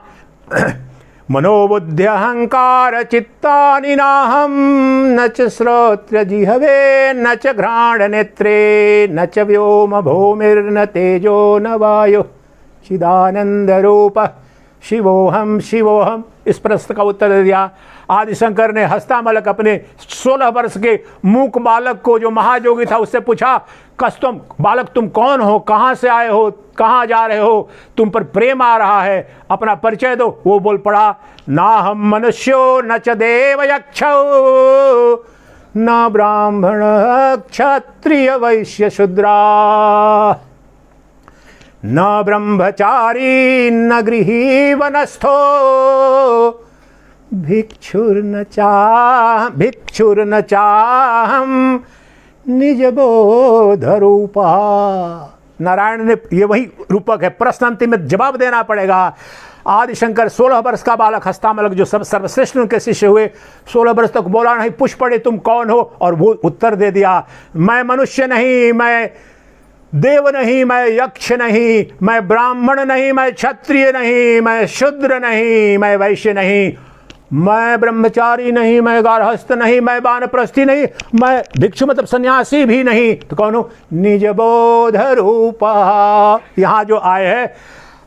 S1: मनोबुद्धि अहंकार चित्तानि नाहम न च श्रोत्र जिह्वे न च घ्राण नेत्रे न च व्योम भूमिर्न तेजो न वायु चिदानंद रूप शिवोहम शिवोहम। इस प्रश्न का उत्तर दे दिया। आदिशंकर ने हस्तामलक अपने 16 वर्ष के मूक बालक को, जो महायोगी था, उससे पूछा, कस्तुम बालक तुम कौन हो, कहाँ से आए हो, कहाँ जा रहे हो, तुम पर प्रेम आ रहा है, अपना परिचय दो। वो बोल पड़ा, ना हम मनुष्यो न च देव यक्षो न ब्राह्मण क्षत्रिय वैश्य शूद्रा न ब्रह्मचारी न गृही वनस्थो भिक्षुर्न चाहम निज बोध रूपा। नारायण ने, ये वही रूपक है, प्रश्न अंतिम में जवाब देना पड़ेगा। आदिशंकर 16 वर्ष का बालक हस्तामलक, जो सब सर्वश्रेष्ठ उनके शिष्य हुए, 16 वर्ष तक बोला नहीं, पूछ पड़े तुम कौन हो, और वो उत्तर दे दिया, मैं मनुष्य नहीं, मैं देव नहीं, मैं यक्ष नहीं, मैं ब्राह्मण नहीं, मैं क्षत्रिय नहीं, मैं शूद्र नहीं, मैं वैश्य नहीं, मैं ब्रह्मचारी नहीं, मैं गार्हस्थ नहीं, मैं वानप्रस्थी नहीं, मैं भिक्षु मतलब सन्यासी भी नहीं। तो कौन हूं? निज बोध रूपा। यहां जो आए है,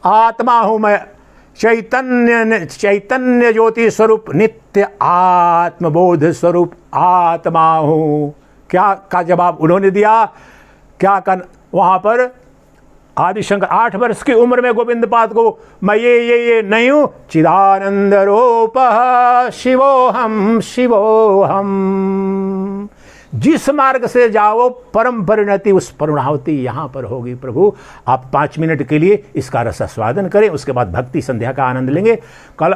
S1: आत्मा हूं मैं, चैतन्य ज्योति स्वरूप, नित्य आत्मबोध स्वरूप आत्मा हूं। क्या का जवाब उन्होंने दिया? क्या कर वहां पर आदिशंकर 8 वर्ष की उम्र में गोविंद पाद को, मैं ये नहीं हूं, चिदानंद रूप शिवोहम शिवोहम। जिस मार्ग से जाओ परम परिणति, उस पूर्णाहुति यहां पर होगी। प्रभु आप 5 मिनट के लिए इसका रसास्वादन करें, उसके बाद भक्ति संध्या का आनंद लेंगे। कल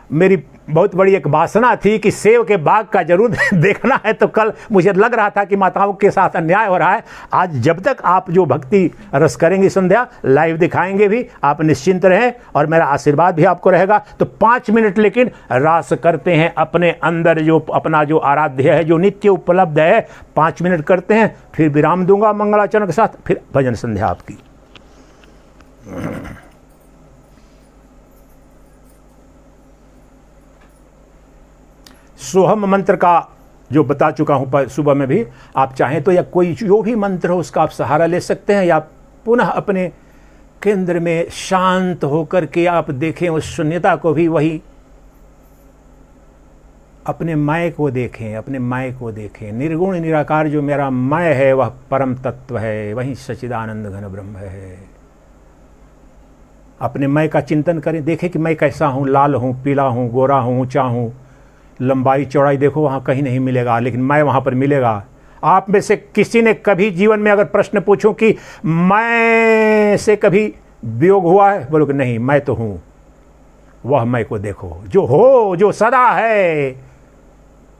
S1: मेरी बहुत बड़ी एक वासना थी कि सेव के बाग का जरूर देखना है, तो कल मुझे लग रहा था कि माताओं के साथ अन्याय हो रहा है। आज जब तक आप जो भक्ति रस करेंगे संध्या, लाइव दिखाएंगे भी, आप निश्चिंत रहें और मेरा आशीर्वाद भी आपको रहेगा। तो 5 मिनट लेकिन रास करते हैं अपने अंदर, जो अपना जो आराध्य है, जो नित्य उपलब्ध है, 5 मिनट करते हैं, फिर विराम दूंगा मंगलाचरण के साथ, फिर भजन संध्या आपकी। सोहम मंत्र का जो बता चुका हूं सुबह में भी, आप चाहें तो या कोई जो भी मंत्र हो उसका आप सहारा ले सकते हैं, या पुनः अपने केंद्र में शांत होकर के आप देखें उस शून्यता को भी, वही अपने मैं को देखें, अपने मैं को देखें। निर्गुण निराकार जो मेरा मैं है वह परम तत्व है, वही सच्चिदानंद घन ब्रह्म है। अपने मैं का चिंतन करें, देखें कि मैं कैसा हूं, लाल हूं, पीला हूं, गोरा हूं, ऊंचा हूं, लंबाई चौड़ाई देखो वहाँ कहीं नहीं मिलेगा, लेकिन मैं वहाँ पर मिलेगा। आप में से किसी ने कभी जीवन में अगर प्रश्न पूछूं कि मैं से कभी वियोग हुआ है, बोलोगे नहीं, मैं तो हूँ। वह मैं को देखो, जो हो, जो सदा है,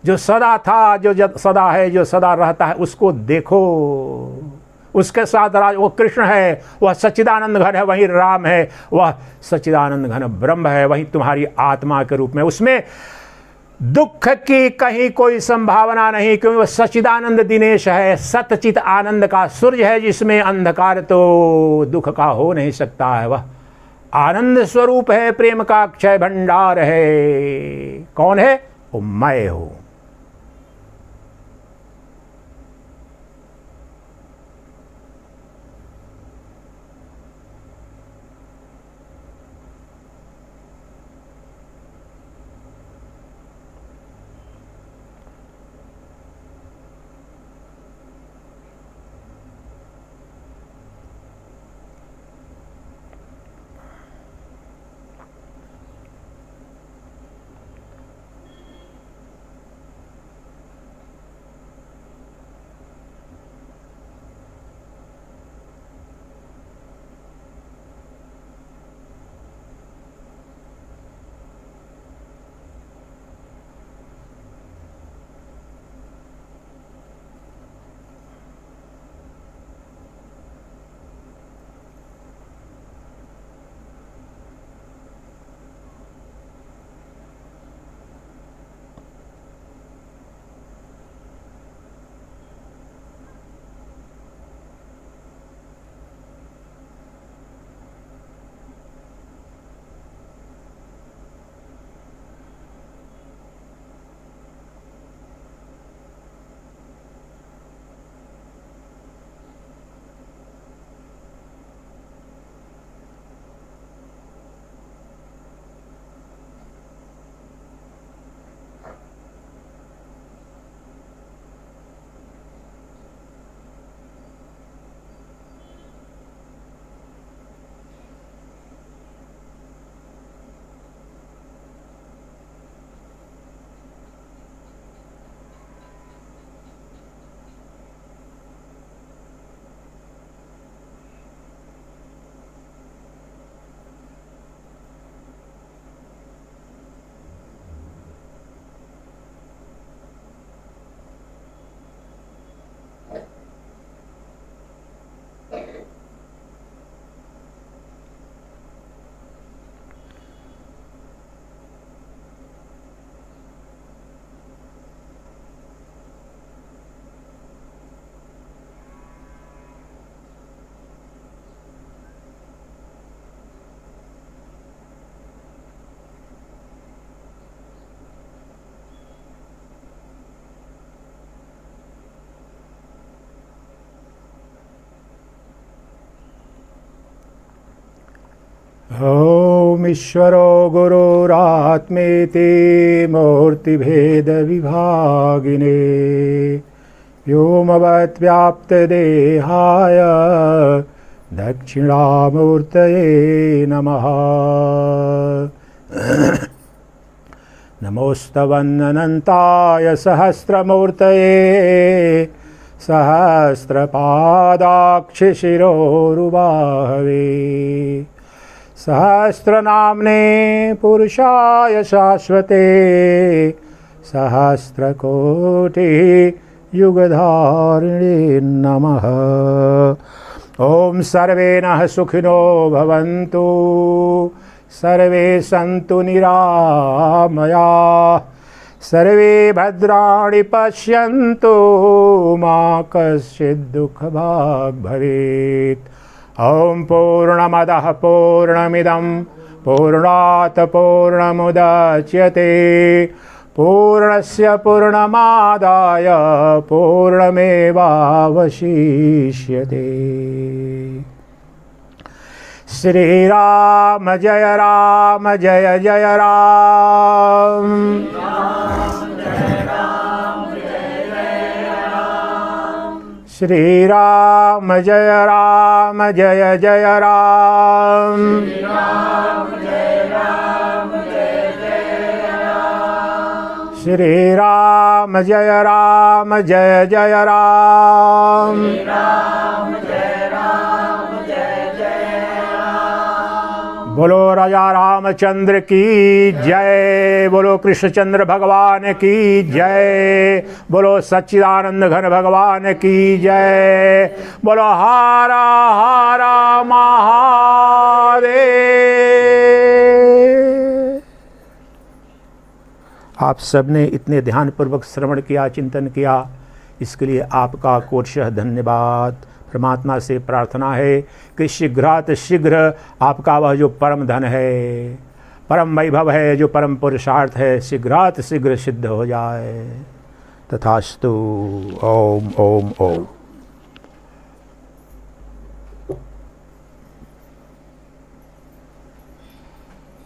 S1: जो सदा था, जो सदा है, जो सदा रहता है, उसको देखो। उसके साथ राज, वो कृष्ण है, वह सच्चिदानंद घन है, वही राम है, वह सच्चिदानंद घन ब्रह्म है, वही तुम्हारी आत्मा के रूप में। उसमें दुख की कहीं कोई संभावना नहीं, क्योंकि वह सच्चिदानंद दिनेश है, सतचित आनंद का सूर्य है, जिसमें अंधकार तो दुख का हो नहीं सकता है। वह आनंद स्वरूप है, प्रेम का अक्षय भंडार है। कौन है? वो मैं हूं। ओम ईश्वरो गुरुरात्मेति मूर्तिभेद विभागिने व्योमवद्व्याप्तदेहाय दक्षिणामूर्तये नमः। नमोस्तवन्नन्ताय सहस्रमूर्तये सहस्रपादाक्षशिरोरुबाहवे सहस्रनाम्ने पुरुषाय शाश्वते सहस्रकोटियुगधारिणे नमः। ॐ सर्वे नः सुखिनो भवन्तु सर्वे सन्तु निरामयाः सर्वे भद्राणि पश्यन्तु मा कश्चित् दुःखभाग् भवेत्। ॐ पूर्णमदः पूर्णमिदं पूर्णात् पूर्णमुदच्यते पूर्णस्य पूर्णमादाय पूर्णमेवावशिष्यते। श्रीराम जय जय राम। श्रीराम जय जय राम। श्रीराम जय जय राम। बोलो राजा रामचंद्र की जय, बोलो कृष्णचंद्र भगवान की जय, बोलो सच्चिदानंद घन भगवान की जय, बोलो हरा हरा महादेव। आप सबने इतने ध्यानपूर्वक श्रवण किया, चिंतन किया, इसके लिए आपका कोटशः धन्यवाद। परमात्मा से प्रार्थना है कि शीघ्रात शीघ्र आपका वह जो परम धन है, परम वैभव है, जो परम पुरुषार्थ है, शीघ्रात शीघ्र सिद्ध हो जाए। तथास्तु। ओम ओम ओम।